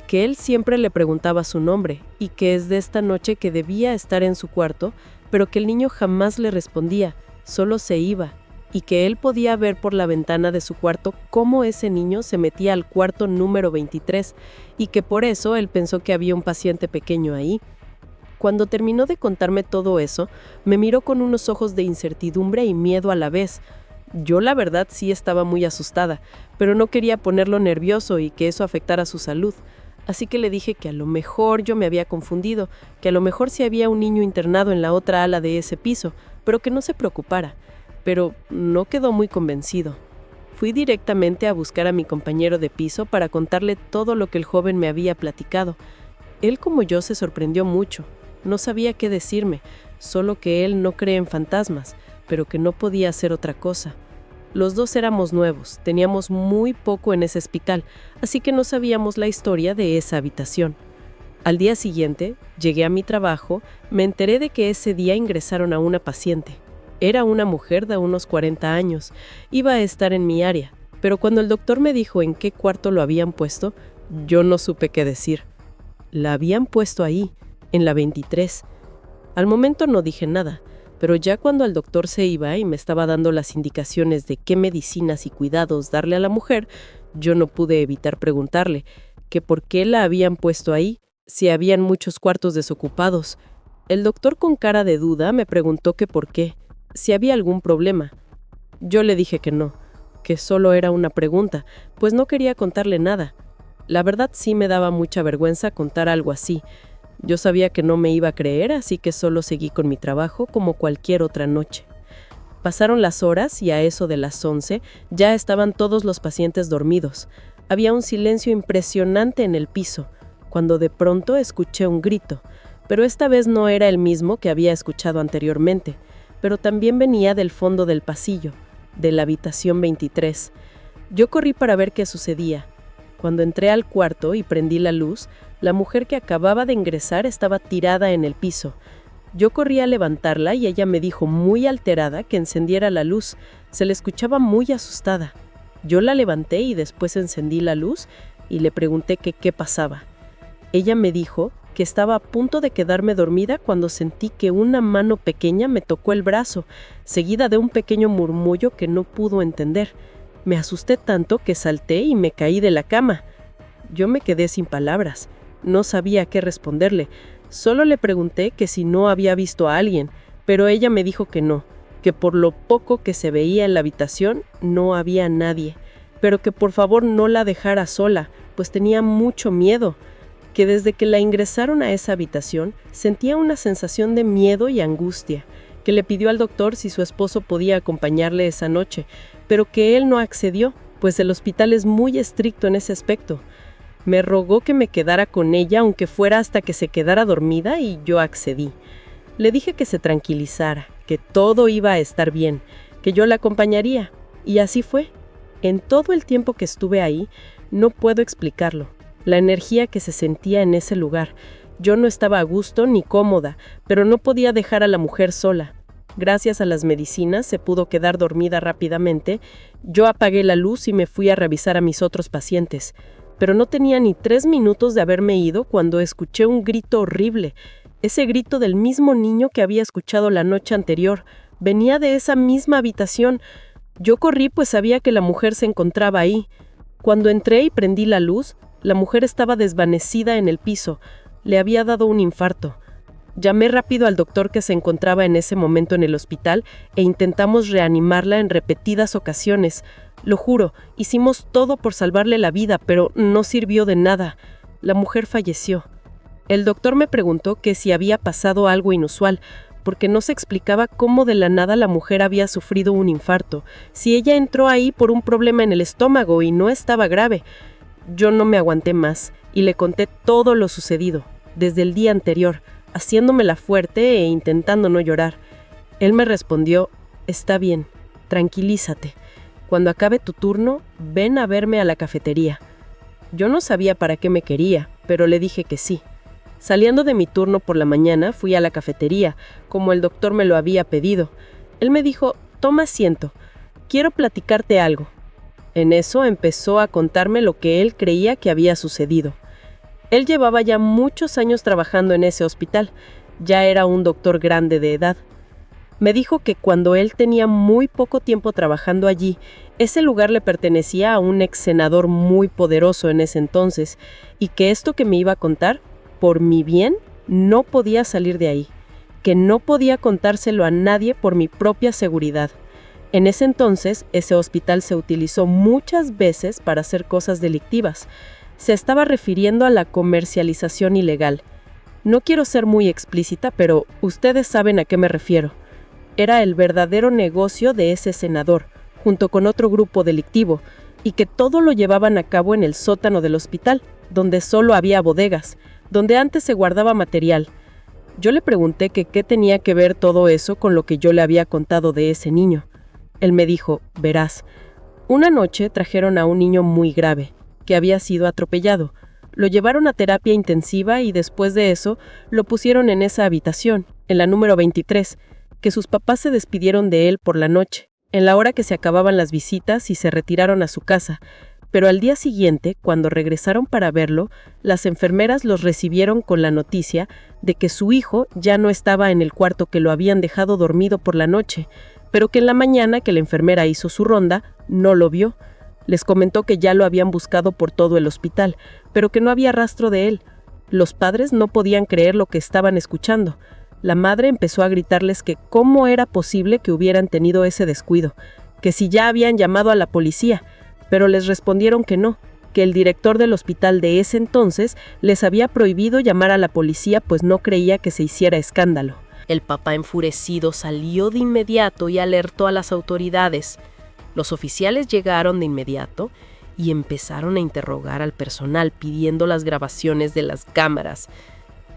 que él siempre le preguntaba su nombre y que es de esta noche que debía estar en su cuarto, pero que el niño jamás le respondía, solo se iba, y que él podía ver por la ventana de su cuarto cómo ese niño se metía al cuarto número 23 y que por eso él pensó que había un paciente pequeño ahí. Cuando terminó de contarme todo eso, me miró con unos ojos de incertidumbre y miedo a la vez. Yo la verdad sí estaba muy asustada, pero no quería ponerlo nervioso y que eso afectara su salud. Así que le dije que a lo mejor yo me había confundido, que a lo mejor sí había un niño internado en la otra ala de ese piso, pero que no se preocupara. Pero no quedó muy convencido. Fui directamente a buscar a mi compañero de piso para contarle todo lo que el joven me había platicado. Él, como yo, se sorprendió mucho. No sabía qué decirme, solo que él no cree en fantasmas, pero que no podía hacer otra cosa. Los dos éramos nuevos, teníamos muy poco en ese hospital, así que no sabíamos la historia de esa habitación. Al día siguiente, llegué a mi trabajo, me enteré de que ese día ingresaron a una paciente. Era una mujer de unos 40 años, iba a estar en mi área, pero cuando el doctor me dijo en qué cuarto lo habían puesto, yo no supe qué decir. La habían puesto ahí, en la 23. Al momento no dije nada, pero ya cuando el doctor se iba y me estaba dando las indicaciones de qué medicinas y cuidados darle a la mujer, yo no pude evitar preguntarle que por qué la habían puesto ahí, si habían muchos cuartos desocupados. El doctor con cara de duda me preguntó que por qué, si había algún problema. Yo le dije que no, que solo era una pregunta, pues no quería contarle nada. La verdad sí me daba mucha vergüenza contar algo así. Yo sabía que no me iba a creer, así que solo seguí con mi trabajo como cualquier otra noche. Pasaron las horas y a eso de las 11 ya estaban todos los pacientes dormidos. Había un silencio impresionante en el piso, cuando de pronto escuché un grito. pero esta vez no era el mismo que había escuchado anteriormente, pero también venía del fondo del pasillo, de la habitación 23. Yo corrí para ver qué sucedía. Cuando entré al cuarto y prendí la luz, la mujer que acababa de ingresar estaba tirada en el piso. Yo corrí a levantarla y ella me dijo muy alterada que encendiera la luz. Se le escuchaba muy asustada. Yo la levanté y después encendí la luz y le pregunté que qué pasaba. Ella me dijo que estaba a punto de quedarme dormida cuando sentí que una mano pequeña me tocó el brazo, seguida de un pequeño murmullo que no pudo entender. Me asusté tanto que salté y me caí de la cama. Yo me quedé sin palabras. No sabía qué responderle. Solo le pregunté que si no había visto a alguien, pero ella me dijo que no, que por lo poco que se veía en la habitación no había nadie, pero que por favor no la dejara sola, pues tenía mucho miedo, que desde que la ingresaron a esa habitación sentía una sensación de miedo y angustia, que le pidió al doctor si su esposo podía acompañarle esa noche, pero que él no accedió, pues el hospital es muy estricto en ese aspecto. Me rogó que me quedara con ella, aunque fuera hasta que se quedara dormida, y yo accedí. Le dije que se tranquilizara, que todo iba a estar bien, que yo la acompañaría, y así fue. En todo el tiempo que estuve ahí, no puedo explicarlo. La energía que se sentía en ese lugar. Yo no estaba a gusto ni cómoda, pero no podía dejar a la mujer sola. Gracias a las medicinas se pudo quedar dormida rápidamente. Yo apagué la luz y me fui a revisar a mis otros pacientes. Pero no tenía ni 3 minutos de haberme ido cuando escuché un grito horrible. Ese grito del mismo niño que había escuchado la noche anterior. Venía de esa misma habitación. Yo corrí pues sabía que la mujer se encontraba ahí. Cuando entré y prendí la luz, la mujer estaba desvanecida en el piso. Le había dado un infarto. Llamé rápido al doctor que se encontraba en ese momento en el hospital e intentamos reanimarla en repetidas ocasiones. Lo juro, hicimos todo por salvarle la vida, pero no sirvió de nada. La mujer falleció. El doctor me preguntó que si había pasado algo inusual, porque no se explicaba cómo de la nada la mujer había sufrido un infarto, si ella entró ahí por un problema en el estómago y no estaba grave. Yo no me aguanté más y le conté todo lo sucedido, desde el día anterior, haciéndomela fuerte e intentando no llorar. Él me respondió: «Está bien, tranquilízate. Cuando acabe tu turno, ven a verme a la cafetería». Yo no sabía para qué me quería, pero le dije que sí. Saliendo de mi turno por la mañana, fui a la cafetería, como el doctor me lo había pedido. Él me dijo: «Toma asiento, quiero platicarte algo». En eso empezó a contarme lo que él creía que había sucedido. Él llevaba ya muchos años trabajando en ese hospital, ya era un doctor grande de edad. Me dijo que cuando él tenía muy poco tiempo trabajando allí, ese lugar le pertenecía a un ex senador muy poderoso en ese entonces, y que esto que me iba a contar, por mi bien, no podía salir de ahí, que no podía contárselo a nadie por mi propia seguridad. En ese entonces, ese hospital se utilizó muchas veces para hacer cosas delictivas. Se estaba refiriendo a la comercialización ilegal. No quiero ser muy explícita, pero ustedes saben a qué me refiero. Era el verdadero negocio de ese senador, junto con otro grupo delictivo, y que todo lo llevaban a cabo en el sótano del hospital, donde solo había bodegas, donde antes se guardaba material. Yo le pregunté que qué tenía que ver todo eso con lo que yo le había contado de ese niño. Él me dijo: «Verás, una noche trajeron a un niño muy grave, que había sido atropellado. Lo llevaron a terapia intensiva y después de eso lo pusieron en esa habitación, en la número 23, que sus papás se despidieron de él por la noche, en la hora que se acababan las visitas y se retiraron a su casa. Pero al día siguiente, cuando regresaron para verlo, las enfermeras los recibieron con la noticia de que su hijo ya no estaba en el cuarto que lo habían dejado dormido por la noche, pero que en la mañana que la enfermera hizo su ronda, no lo vio. Les comentó que ya lo habían buscado por todo el hospital, pero que no había rastro de él. Los padres no podían creer lo que estaban escuchando. La madre empezó a gritarles que cómo era posible que hubieran tenido ese descuido, que si ya habían llamado a la policía, pero les respondieron que no, que el director del hospital de ese entonces les había prohibido llamar a la policía pues no creía que se hiciera escándalo. El papá enfurecido salió de inmediato y alertó a las autoridades. Los oficiales llegaron de inmediato y empezaron a interrogar al personal pidiendo las grabaciones de las cámaras.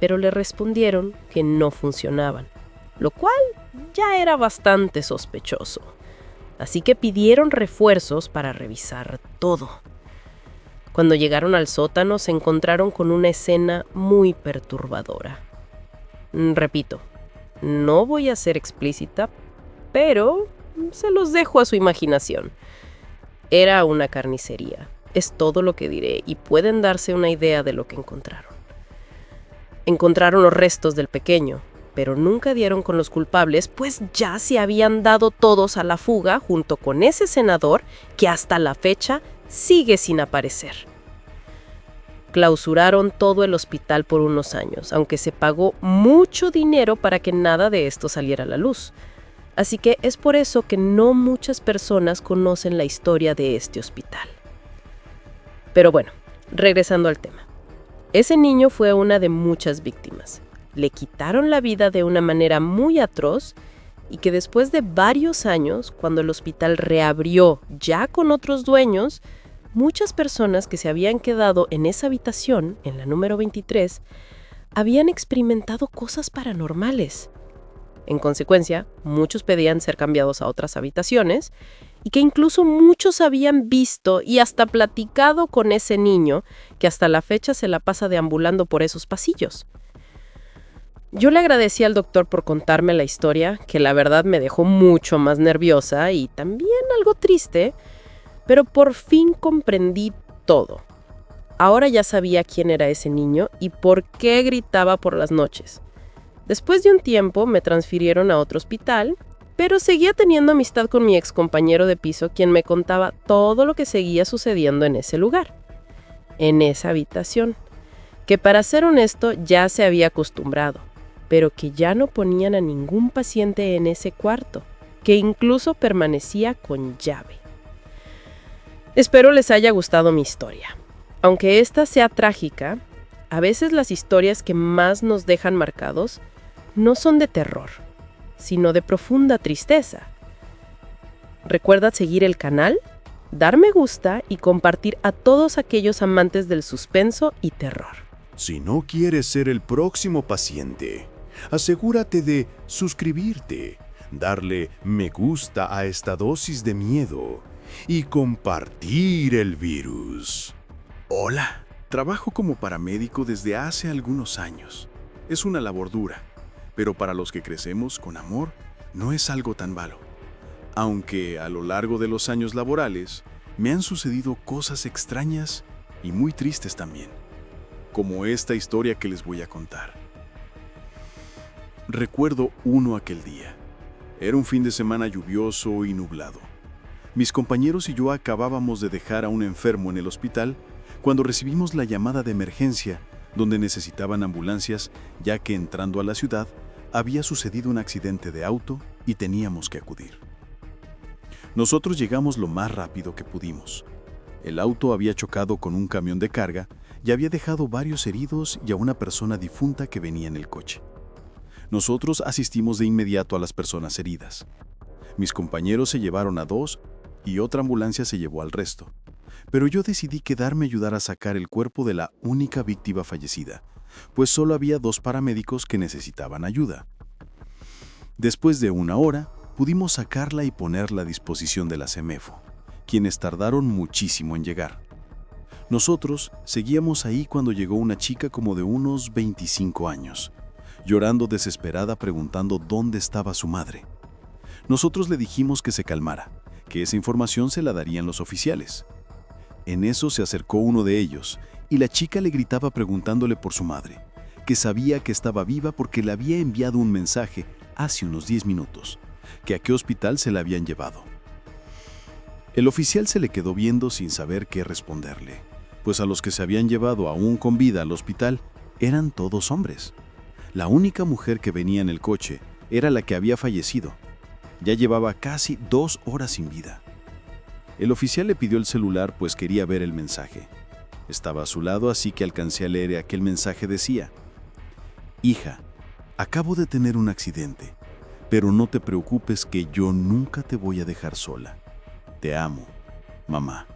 pero le respondieron que no funcionaban, lo cual ya era bastante sospechoso. Así que pidieron refuerzos para revisar todo. Cuando llegaron al sótano se encontraron con una escena muy perturbadora. Repito, no voy a ser explícita, pero se los dejo a su imaginación. Era una carnicería, es todo lo que diré, y pueden darse una idea de lo que encontraron. Encontraron los restos del pequeño, pero nunca dieron con los culpables, pues ya se habían dado todos a la fuga junto con ese senador que hasta la fecha sigue sin aparecer. Clausuraron todo el hospital por unos años, aunque se pagó mucho dinero para que nada de esto saliera a la luz. Así que es por eso que no muchas personas conocen la historia de este hospital. Pero bueno, regresando al tema. Ese niño fue una de muchas víctimas. Le quitaron la vida de una manera muy atroz y que después de varios años, cuando el hospital reabrió ya con otros dueños, muchas personas que se habían quedado en esa habitación, en la número 23, habían experimentado cosas paranormales. En consecuencia, muchos pedían ser cambiados a otras habitaciones y que incluso muchos habían visto y hasta platicado con ese niño que hasta la fecha se la pasa deambulando por esos pasillos. Yo le agradecí al doctor por contarme la historia, que la verdad me dejó mucho más nerviosa y también algo triste, pero por fin comprendí todo. Ahora ya sabía quién era ese niño y por qué gritaba por las noches. Después de un tiempo me transfirieron a otro hospital, pero seguía teniendo amistad con mi excompañero de piso, quien me contaba todo lo que seguía sucediendo en ese lugar, en esa habitación, que para ser honesto ya se había acostumbrado, pero que ya no ponían a ningún paciente en ese cuarto, que incluso permanecía con llave. Espero les haya gustado mi historia. Aunque esta sea trágica, a veces las historias que más nos dejan marcados no son de terror, sino de profunda tristeza. Recuerda seguir el canal, dar me gusta y compartir a todos aquellos amantes del suspenso y terror. Si no quieres ser el próximo paciente, asegúrate de suscribirte, darle me gusta a esta dosis de miedo y compartir el virus. Hola, trabajo como paramédico desde hace algunos años. Es una labor dura, pero para los que crecemos con amor, no es algo tan malo. Aunque a lo largo de los años laborales, me han sucedido cosas extrañas y muy tristes también, como esta historia que les voy a contar. Recuerdo aquel día. Era un fin de semana lluvioso y nublado. Mis compañeros y yo acabábamos de dejar a un enfermo en el hospital cuando recibimos la llamada de emergencia, donde necesitaban ambulancias, ya que entrando a la ciudad había sucedido un accidente de auto y teníamos que acudir. Nosotros llegamos lo más rápido que pudimos. El auto había chocado con un camión de carga y había dejado varios heridos y a una persona difunta que venía en el coche. Nosotros asistimos de inmediato a las personas heridas. Mis compañeros se llevaron a 2 y otra ambulancia se llevó al resto. Pero yo decidí quedarme a ayudar a sacar el cuerpo de la única víctima fallecida, pues solo había 2 paramédicos que necesitaban ayuda. Después de 1 hora, pudimos sacarla y ponerla a disposición de la CEMEFO, quienes tardaron muchísimo en llegar. Nosotros seguíamos ahí cuando llegó una chica como de unos 25 años, llorando desesperada preguntando dónde estaba su madre. Nosotros le dijimos que se calmara, que esa información se la darían los oficiales. En eso se acercó uno de ellos y la chica le gritaba preguntándole por su madre, que sabía que estaba viva porque le había enviado un mensaje hace unos 10 minutos, que a qué hospital se la habían llevado. El oficial se le quedó viendo sin saber qué responderle, pues a los que se habían llevado aún con vida al hospital eran todos hombres. La única mujer que venía en el coche era la que había fallecido. Ya llevaba casi 2 horas sin vida. El oficial le pidió el celular pues quería ver el mensaje. Estaba a su lado, así que alcancé a leer aquel mensaje. Decía: «Hija, acabo de tener un accidente, pero no te preocupes que yo nunca te voy a dejar sola. Te amo, mamá».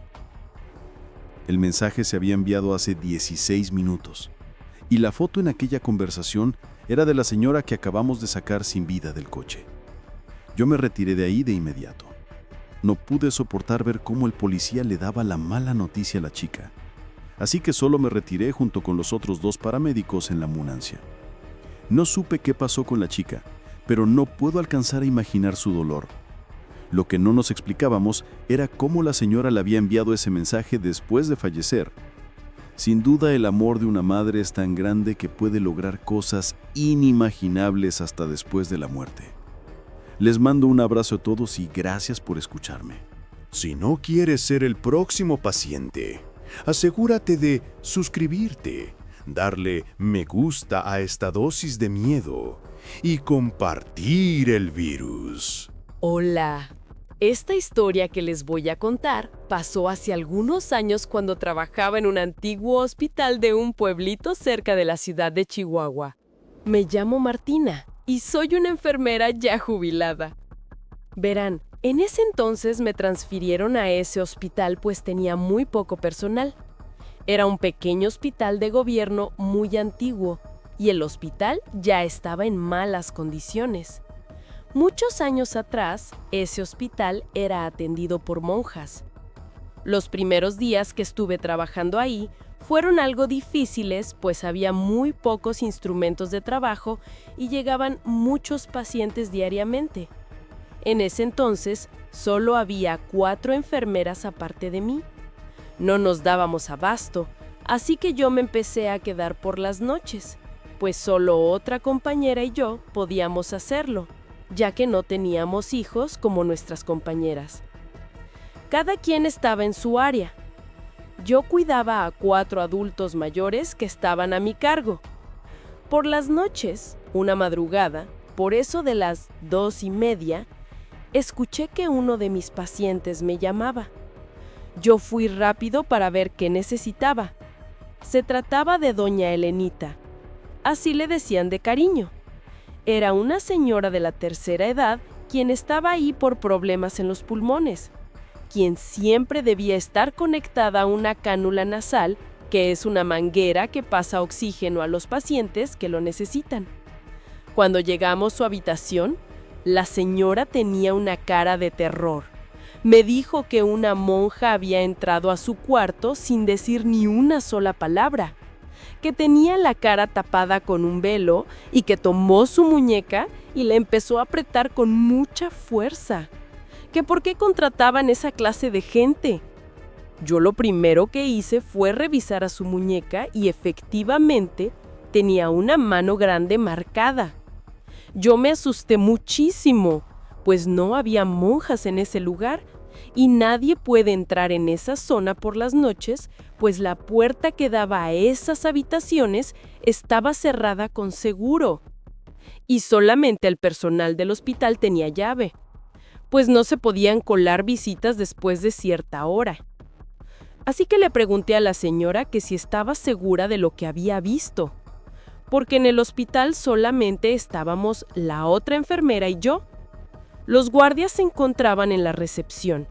El mensaje se había enviado hace 16 minutos Y la foto en aquella conversación era de la señora que acabamos de sacar sin vida del coche. Yo me retiré de ahí de inmediato. No pude soportar ver cómo el policía le daba la mala noticia a la chica. Así que solo me retiré junto con los otros 2 paramédicos en la ambulancia. No supe qué pasó con la chica, pero no puedo alcanzar a imaginar su dolor. Lo que no nos explicábamos era cómo la señora le había enviado ese mensaje después de fallecer. Sin duda el amor de una madre es tan grande que puede lograr cosas inimaginables hasta después de la muerte. Les mando un abrazo a todos y gracias por escucharme. Si no quieres ser el próximo paciente, asegúrate de suscribirte, darle me gusta a esta dosis de miedo y compartir el virus. Hola. Esta historia que les voy a contar pasó hace algunos años cuando trabajaba en un antiguo hospital de un pueblito cerca de la ciudad de Chihuahua. Me llamo Martina y soy una enfermera ya jubilada. Verán, en ese entonces me transfirieron a ese hospital pues tenía muy poco personal. Era un pequeño hospital de gobierno muy antiguo y el hospital ya estaba en malas condiciones. Muchos años atrás, ese hospital era atendido por monjas. Los primeros días que estuve trabajando ahí fueron algo difíciles, pues había muy pocos instrumentos de trabajo y llegaban muchos pacientes diariamente. En ese entonces, solo había 4 enfermeras aparte de mí. No nos dábamos abasto, así que yo me empecé a quedar por las noches, pues solo otra compañera y yo podíamos hacerlo, ya que no teníamos hijos como nuestras compañeras. Cada quien estaba en su área. Yo cuidaba a 4 adultos mayores que estaban a mi cargo. Por las noches, una madrugada, por eso de las 2:30, escuché que uno de mis pacientes me llamaba. Yo fui rápido para ver qué necesitaba. Se trataba de doña Elenita. Así le decían de cariño. Era una señora de la tercera edad quien estaba ahí por problemas en los pulmones, quien siempre debía estar conectada a una cánula nasal, que es una manguera que pasa oxígeno a los pacientes que lo necesitan. Cuando llegamos a su habitación, la señora tenía una cara de terror. Me dijo que una monja había entrado a su cuarto sin decir ni una sola palabra, que tenía la cara tapada con un velo y que tomó su muñeca y la empezó a apretar con mucha fuerza. ¿Que por qué contrataban esa clase de gente? Yo lo primero que hice fue revisar a su muñeca y efectivamente tenía una mano grande marcada. Yo me asusté muchísimo, pues no había monjas en ese lugar y nadie puede entrar en esa zona por las noches, pues la puerta que daba a esas habitaciones estaba cerrada con seguro. Y solamente el personal del hospital tenía llave, pues no se podían colar visitas después de cierta hora. Así que le pregunté a la señora que si estaba segura de lo que había visto, porque en el hospital solamente estábamos la otra enfermera y yo. Los guardias se encontraban en la recepción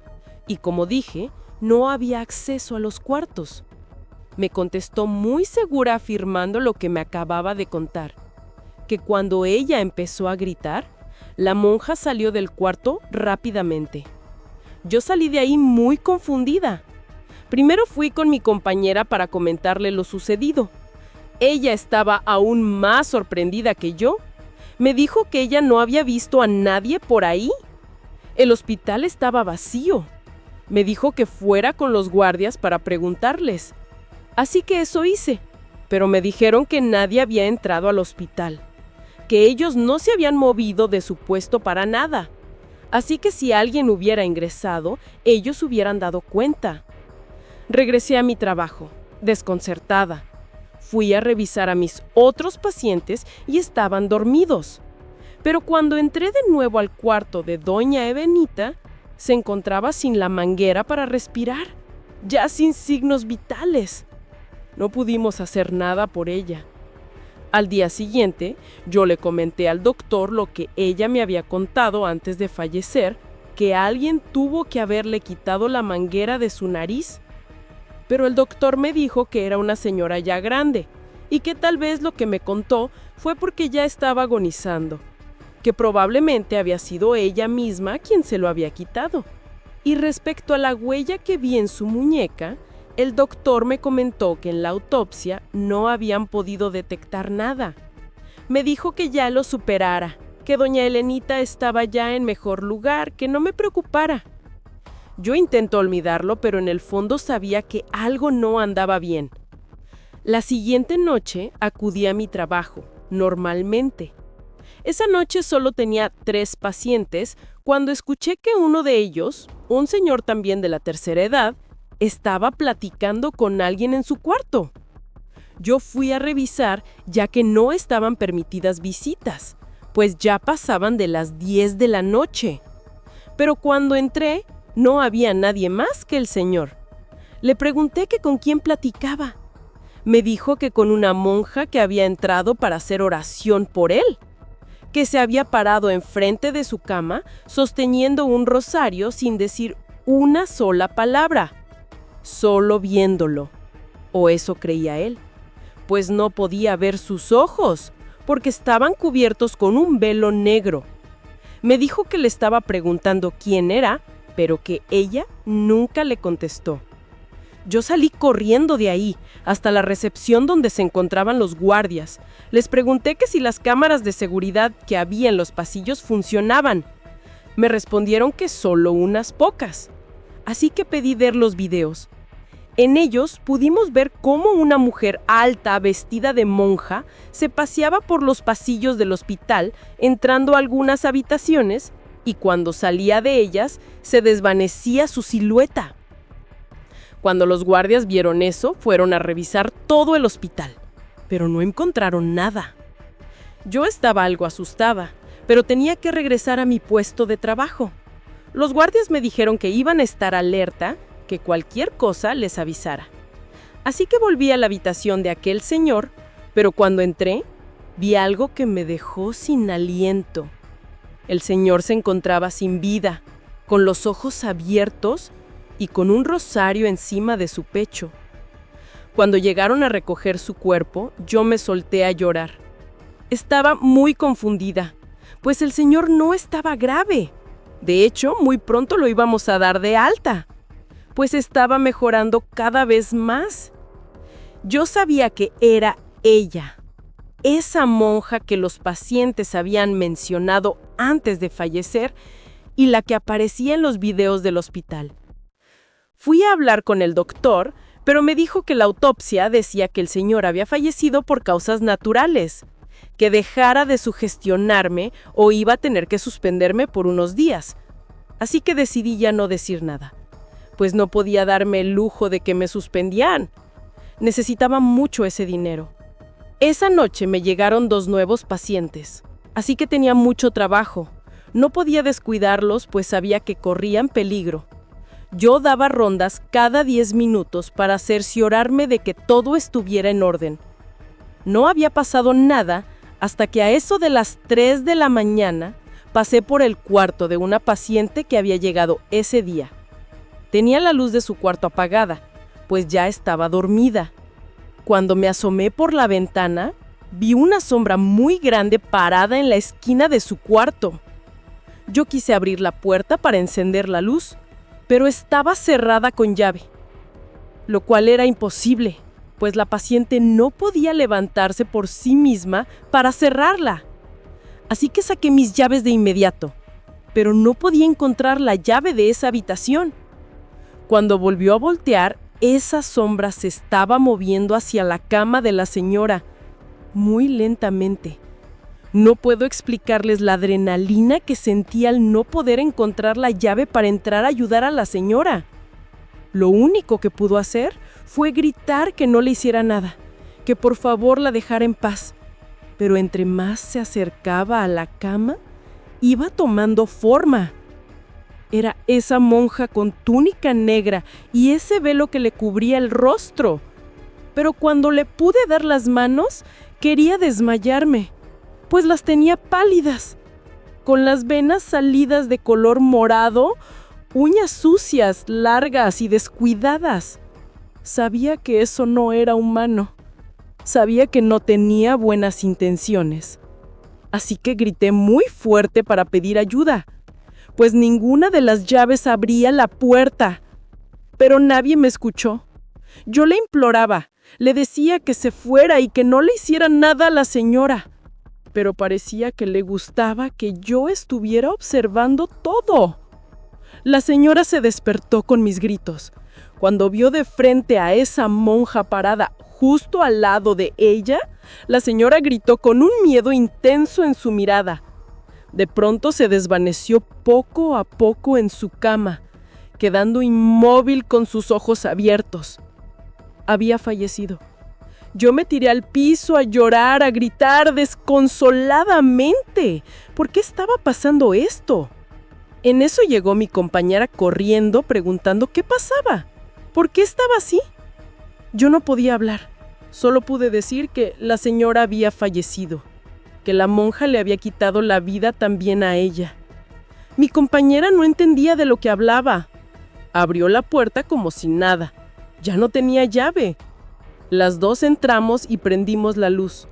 y, como dije, no había acceso a los cuartos. Me contestó muy segura afirmando lo que me acababa de contar, que cuando ella empezó a gritar, la monja salió del cuarto rápidamente. Yo salí de ahí muy confundida. Primero fui con mi compañera para comentarle lo sucedido. Ella estaba aún más sorprendida que yo. Me dijo que ella no había visto a nadie por ahí. El hospital estaba vacío. Me dijo que fuera con los guardias para preguntarles. Así que eso hice, pero me dijeron que nadie había entrado al hospital, que ellos no se habían movido de su puesto para nada. Así que si alguien hubiera ingresado, ellos hubieran dado cuenta. Regresé a mi trabajo, desconcertada. Fui a revisar a mis otros pacientes y estaban dormidos. Pero cuando entré de nuevo al cuarto de doña Elenita, se encontraba sin la manguera para respirar, ya sin signos vitales. No pudimos hacer nada por ella. Al día siguiente, yo le comenté al doctor lo que ella me había contado antes de fallecer, que alguien tuvo que haberle quitado la manguera de su nariz. Pero el doctor me dijo que era una señora ya grande, y que tal vez lo que me contó fue porque ya estaba agonizando, que probablemente había sido ella misma quien se lo había quitado. Y respecto a la huella que vi en su muñeca, el doctor me comentó que en la autopsia no habían podido detectar nada. Me dijo que ya lo superara, que doña Elenita estaba ya en mejor lugar, que no me preocupara. Yo intento olvidarlo, pero en el fondo sabía que algo no andaba bien. La siguiente noche acudí a mi trabajo, normalmente. Esa noche solo tenía 3 pacientes cuando escuché que uno de ellos, un señor también de la tercera edad, estaba platicando con alguien en su cuarto. Yo fui a revisar ya que no estaban permitidas visitas, pues ya pasaban de las 10 de la noche. Pero cuando entré, no había nadie más que el señor. Le pregunté que con quién platicaba. Me dijo que con una monja que había entrado para hacer oración por él, que se había parado enfrente de su cama sosteniendo un rosario sin decir una sola palabra, solo viéndolo. O eso creía él, pues no podía ver sus ojos, porque estaban cubiertos con un velo negro. Me dijo que le estaba preguntando quién era, pero que ella nunca le contestó. Yo salí corriendo de ahí, hasta la recepción donde se encontraban los guardias. Les pregunté que si las cámaras de seguridad que había en los pasillos funcionaban. Me respondieron que solo unas pocas. Así que pedí ver los videos. En ellos pudimos ver cómo una mujer alta, vestida de monja, se paseaba por los pasillos del hospital, entrando a algunas habitaciones, y cuando salía de ellas, se desvanecía su silueta. Cuando los guardias vieron eso, fueron a revisar todo el hospital, pero no encontraron nada. Yo estaba algo asustada, pero tenía que regresar a mi puesto de trabajo. Los guardias me dijeron que iban a estar alerta, que cualquier cosa les avisara. Así que volví a la habitación de aquel señor, pero cuando entré, vi algo que me dejó sin aliento. El señor se encontraba sin vida, con los ojos abiertos y con un rosario encima de su pecho. Cuando llegaron a recoger su cuerpo, yo me solté a llorar. Estaba muy confundida, pues el señor no estaba grave. De hecho, muy pronto lo íbamos a dar de alta, pues estaba mejorando cada vez más. Yo sabía que era ella, esa monja que los pacientes habían mencionado antes de fallecer y la que aparecía en los videos del hospital. Fui a hablar con el doctor, pero me dijo que la autopsia decía que el señor había fallecido por causas naturales, que dejara de sugestionarme o iba a tener que suspenderme por unos días. Así que decidí ya no decir nada, pues no podía darme el lujo de que me suspendieran. Necesitaba mucho ese dinero. Esa noche me llegaron 2 nuevos pacientes, así que tenía mucho trabajo. No podía descuidarlos, pues sabía que corrían peligro. Yo daba rondas cada 10 minutos para cerciorarme de que todo estuviera en orden. No había pasado nada hasta que a eso de las 3 de la mañana pasé por el cuarto de una paciente que había llegado ese día. Tenía la luz de su cuarto apagada, pues ya estaba dormida. Cuando me asomé por la ventana, vi una sombra muy grande parada en la esquina de su cuarto. Yo quise abrir la puerta para encender la luz, pero estaba cerrada con llave, lo cual era imposible, pues la paciente no podía levantarse por sí misma para cerrarla. Así que saqué mis llaves de inmediato, pero no podía encontrar la llave de esa habitación. Cuando volvió a voltear, esa sombra se estaba moviendo hacia la cama de la señora, muy lentamente. No puedo explicarles la adrenalina que sentí al no poder encontrar la llave para entrar a ayudar a la señora. Lo único que pudo hacer fue gritar que no le hiciera nada, que por favor la dejara en paz. Pero entre más se acercaba a la cama, iba tomando forma. Era esa monja con túnica negra y ese velo que le cubría el rostro. Pero cuando le pude dar las manos, quería desmayarme, pues las tenía pálidas, con las venas salidas de color morado, uñas sucias, largas y descuidadas. Sabía que eso no era humano. sabía que no tenía buenas intenciones. Así que grité muy fuerte para pedir ayuda, pues ninguna de las llaves abría la puerta. Pero nadie me escuchó. Yo le imploraba, le decía que se fuera y que no le hiciera nada a la señora. Pero parecía que le gustaba que yo estuviera observando todo. La señora se despertó con mis gritos. Cuando vio de frente a esa monja parada justo al lado de ella, la señora gritó con un miedo intenso en su mirada. De pronto se desvaneció poco a poco en su cama, quedando inmóvil con sus ojos abiertos. Había fallecido. Yo me tiré al piso a llorar, a gritar desconsoladamente. ¿Por qué estaba pasando esto? En eso llegó mi compañera corriendo preguntando qué pasaba. ¿Por qué estaba así? Yo no podía hablar. Solo pude decir que la señora había fallecido, que la monja le había quitado la vida también a ella. Mi compañera no entendía de lo que hablaba. Abrió la puerta como si nada. Ya no tenía llave. Las dos entramos y prendimos la luz.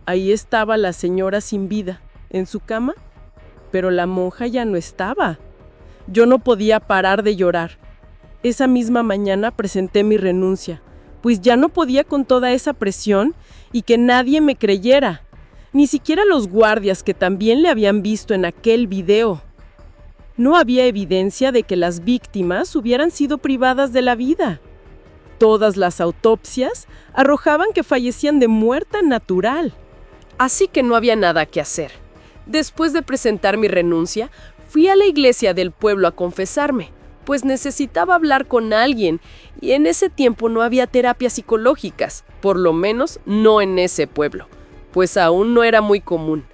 Ahí estaba la señora sin vida, en su cama, pero la monja ya no estaba. Yo no podía parar de llorar. Esa misma mañana presenté mi renuncia, pues ya no podía con toda esa presión y que nadie me creyera, ni siquiera los guardias que también le habían visto en aquel video. No había evidencia de que las víctimas hubieran sido privadas de la vida. Todas las autopsias arrojaban que fallecían de muerte natural. Así que no había nada que hacer. Después de presentar mi renuncia, fui a la iglesia del pueblo a confesarme, pues necesitaba hablar con alguien y en ese tiempo no había terapias psicológicas, por lo menos no en ese pueblo, pues aún no era muy común.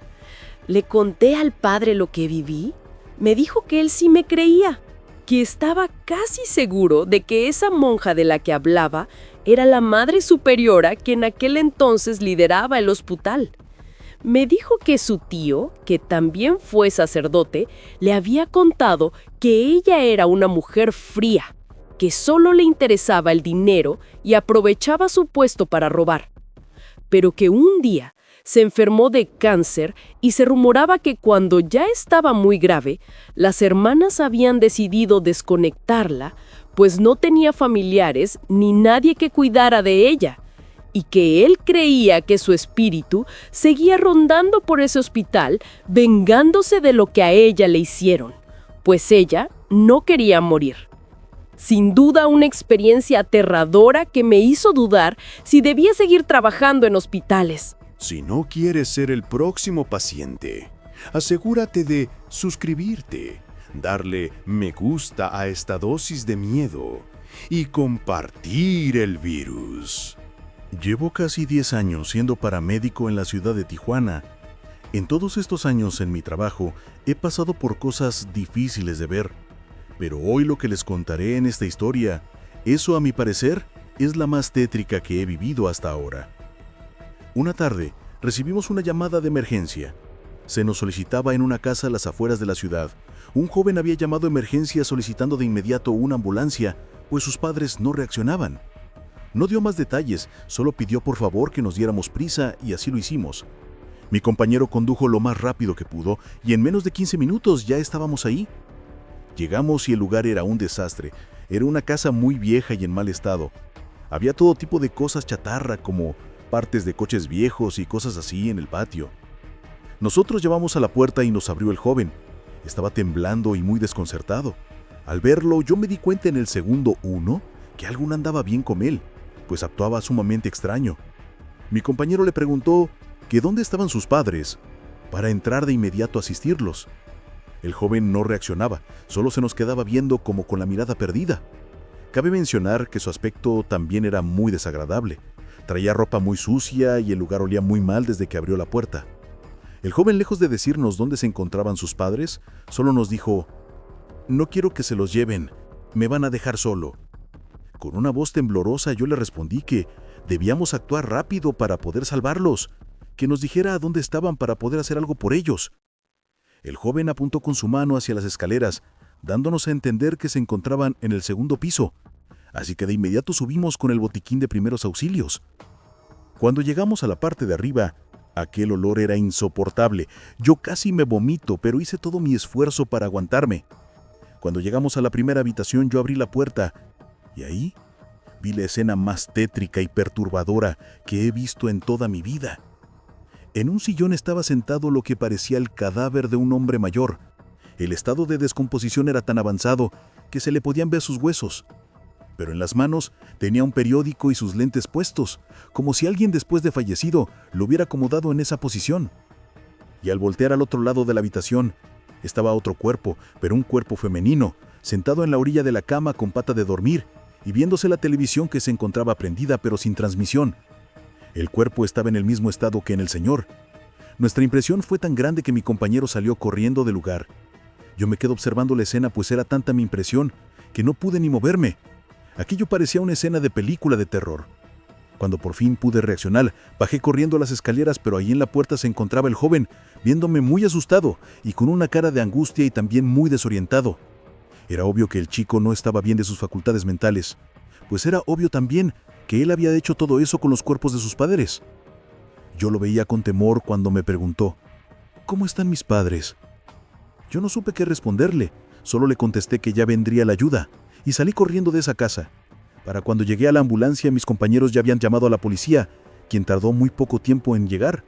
Le conté al padre lo que viví. Me dijo que él sí me creía, que estaba casi seguro de que esa monja de la que hablaba era la madre superiora que en aquel entonces lideraba el hospital. Me dijo que su tío, que también fue sacerdote, le había contado que ella era una mujer fría, que solo le interesaba el dinero y aprovechaba su puesto para robar, pero que un día se enfermó de cáncer y se rumoraba que cuando ya estaba muy grave, las hermanas habían decidido desconectarla, pues no tenía familiares ni nadie que cuidara de ella, y que él creía que su espíritu seguía rondando por ese hospital, vengándose de lo que a ella le hicieron, pues ella no quería morir. Sin duda una experiencia aterradora que me hizo dudar si debía seguir trabajando en hospitales. Si no quieres ser el próximo paciente, asegúrate de suscribirte, darle me gusta a esta dosis de miedo y compartir el virus. Llevo casi 10 años siendo paramédico en la ciudad de Tijuana. En todos estos años en mi trabajo he pasado por cosas difíciles de ver, pero hoy lo que les contaré en esta historia, eso a mi parecer es la más tétrica que he vivido hasta ahora. Una tarde, recibimos una llamada de emergencia. Se nos solicitaba en una casa a las afueras de la ciudad. Un joven había llamado a emergencia solicitando de inmediato una ambulancia, pues sus padres no reaccionaban. No dio más detalles, solo pidió por favor que nos diéramos prisa y así lo hicimos. Mi compañero condujo lo más rápido que pudo y en menos de 15 minutos ya estábamos ahí. Llegamos y el lugar era un desastre. Era una casa muy vieja y en mal estado. Había todo tipo de cosas chatarra como partes de coches viejos y cosas así en el patio. Nosotros llamamos a la puerta y nos abrió el joven. Estaba temblando y muy desconcertado. Al verlo, yo me di cuenta en el segundo 1 que algo no andaba bien con él, pues actuaba sumamente extraño. Mi compañero le preguntó que dónde estaban sus padres para entrar de inmediato a asistirlos. El joven no reaccionaba, solo se nos quedaba viendo como con la mirada perdida. Cabe mencionar que su aspecto también era muy desagradable. Traía ropa muy sucia y el lugar olía muy mal desde que abrió la puerta. El joven, lejos de decirnos dónde se encontraban sus padres, solo nos dijo: «No quiero que se los lleven, me van a dejar solo». Con una voz temblorosa yo le respondí que debíamos actuar rápido para poder salvarlos, que nos dijera a dónde estaban para poder hacer algo por ellos. El joven apuntó con su mano hacia las escaleras, dándonos a entender que se encontraban en el segundo piso, así que de inmediato subimos con el botiquín de primeros auxilios. Cuando llegamos a la parte de arriba, aquel olor era insoportable. Yo casi me vomito, pero hice todo mi esfuerzo para aguantarme. Cuando llegamos a la primera habitación, yo abrí la puerta y ahí vi la escena más tétrica y perturbadora que he visto en toda mi vida. En un sillón estaba sentado lo que parecía el cadáver de un hombre mayor. El estado de descomposición era tan avanzado que se le podían ver sus huesos. Pero en las manos tenía un periódico y sus lentes puestos, como si alguien después de fallecido lo hubiera acomodado en esa posición. Y al voltear al otro lado de la habitación, estaba otro cuerpo, pero un cuerpo femenino, sentado en la orilla de la cama con pata de dormir y viéndose la televisión que se encontraba prendida pero sin transmisión. El cuerpo estaba en el mismo estado que en el señor. Nuestra impresión fue tan grande que mi compañero salió corriendo del lugar. Yo me quedé observando la escena, pues era tanta mi impresión que no pude ni moverme. Aquello parecía una escena de película de terror. Cuando por fin pude reaccionar, bajé corriendo las escaleras, pero ahí en la puerta se encontraba el joven, viéndome muy asustado y con una cara de angustia y también muy desorientado. Era obvio que el chico no estaba bien de sus facultades mentales, pues era obvio también que él había hecho todo eso con los cuerpos de sus padres. Yo lo veía con temor cuando me preguntó, ¿cómo están mis padres? Yo no supe qué responderle, solo le contesté que ya vendría la ayuda, y salí corriendo de esa casa. Para cuando llegué a la ambulancia, mis compañeros ya habían llamado a la policía, quien tardó muy poco tiempo en llegar.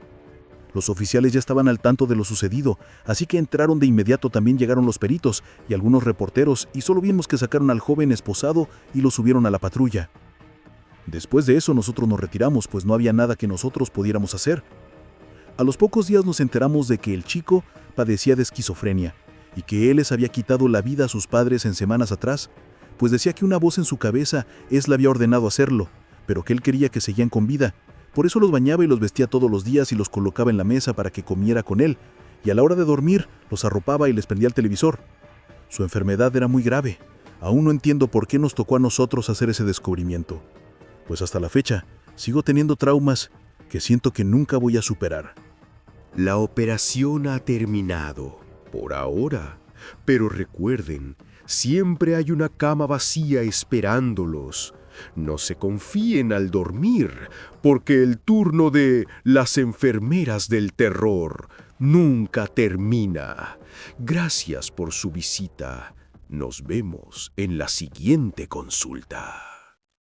Los oficiales ya estaban al tanto de lo sucedido, así que entraron de inmediato. También llegaron los peritos y algunos reporteros, y solo vimos que sacaron al joven esposado y lo subieron a la patrulla. Después de eso nosotros nos retiramos, pues no había nada que nosotros pudiéramos hacer. A los pocos días nos enteramos de que el chico padecía de esquizofrenia y que él les había quitado la vida a sus padres en semanas atrás, pues decía que una voz en su cabeza le había ordenado hacerlo, pero que él quería que seguían con vida. Por eso los bañaba y los vestía todos los días y los colocaba en la mesa para que comiera con él, y a la hora de dormir los arropaba y les prendía el televisor. Su enfermedad era muy grave. Aún no entiendo por qué nos tocó a nosotros hacer ese descubrimiento, pues hasta la fecha sigo teniendo traumas que siento que nunca voy a superar. La operación ha terminado, por ahora, pero recuerden, siempre hay una cama vacía esperándolos. No se confíen al dormir, porque el turno de las enfermeras del terror nunca termina. Gracias por su visita. Nos vemos en la siguiente consulta.